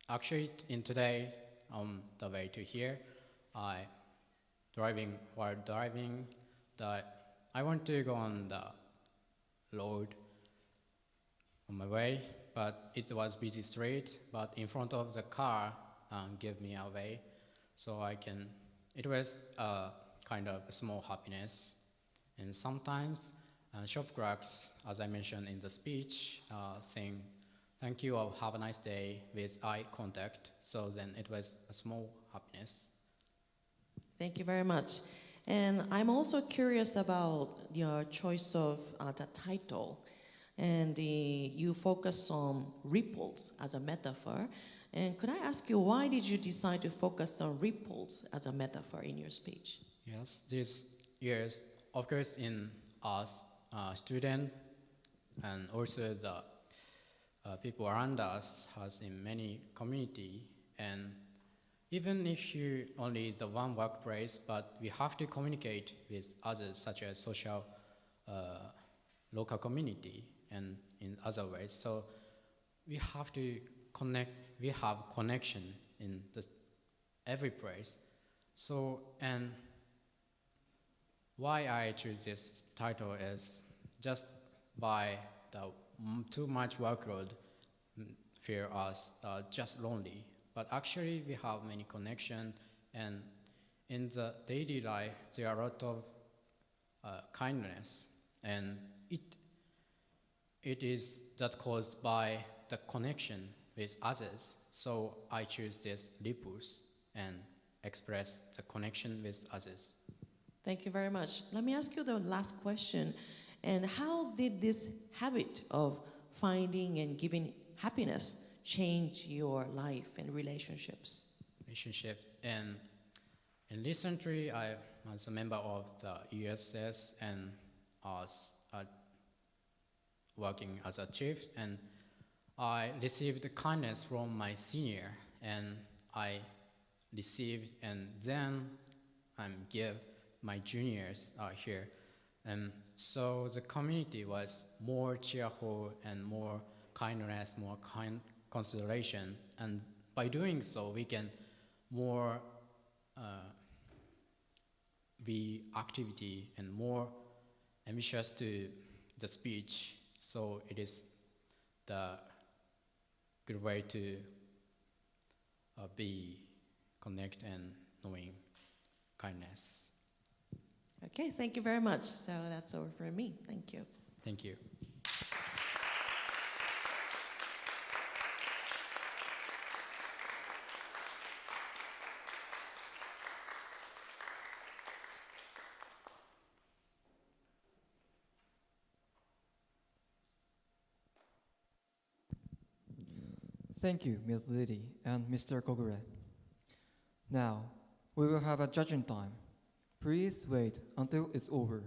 actually in today on the way to here, while driving, I want to go on the road on my way, but it was busy street, but in front of the car gave me a way, so it was kind of a small happiness. And sometimes shop clerks, as I mentioned in the speech, saying thank you or have a nice day with eye contact, so then it was a small happiness. Thank you very much. And I'm also curious about your choice of the title. And you focus on ripples as a metaphor. And could I ask you, why did you decide to focus on ripples as a metaphor in your speech? Yes, these years, of course, in us, student, and also the people around us has in many community, and even if you only the one workplace, but we have to communicate with others, such as social, local community, and in other ways. So we have to connect. We have connection in every place. So, and why I choose this title is just by the too much workload feel us just lonely. But actually we have many connections, and in the daily life there are a lot of kindness, and it is that caused by the connection with others. So I choose this ripples and express the connection with others. Thank you very much. Let me ask you the last question. And how did this habit of finding and giving happiness change your life and relationships? And recently I was a member of the ESS and was working as a chief, and I received kindness from my senior, and I received and then give my juniors here. And so the community was more cheerful and more kindness, more kind consideration. And by doing so, we can more be activity and more ambitious to the speech. So it is the good way to be connect and knowing kindness. Okay, thank you very much. So that's all for me. Thank you. Thank you. Thank you, Ms. Liddy and Mr. Kogure. Now, we will have a judging time. Please wait until it's over.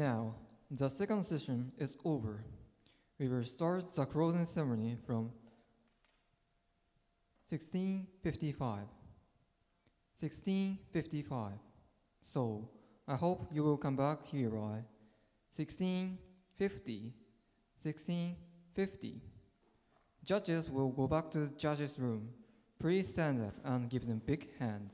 Now, the second session is over. We will start the closing ceremony from 16:55. 16:55. So, I hope you will come back here by 16:50. 16:50. Judges will go back to the judges' room. Please stand up and give them big hands.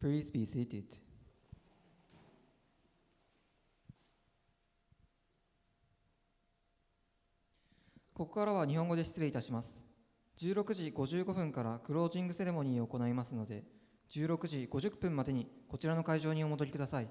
Please be seated. ここからは日本語で失礼いたします。16時55分からクロージングセレモニーを行いますので、16時50分までにこちらの会場にお戻りください。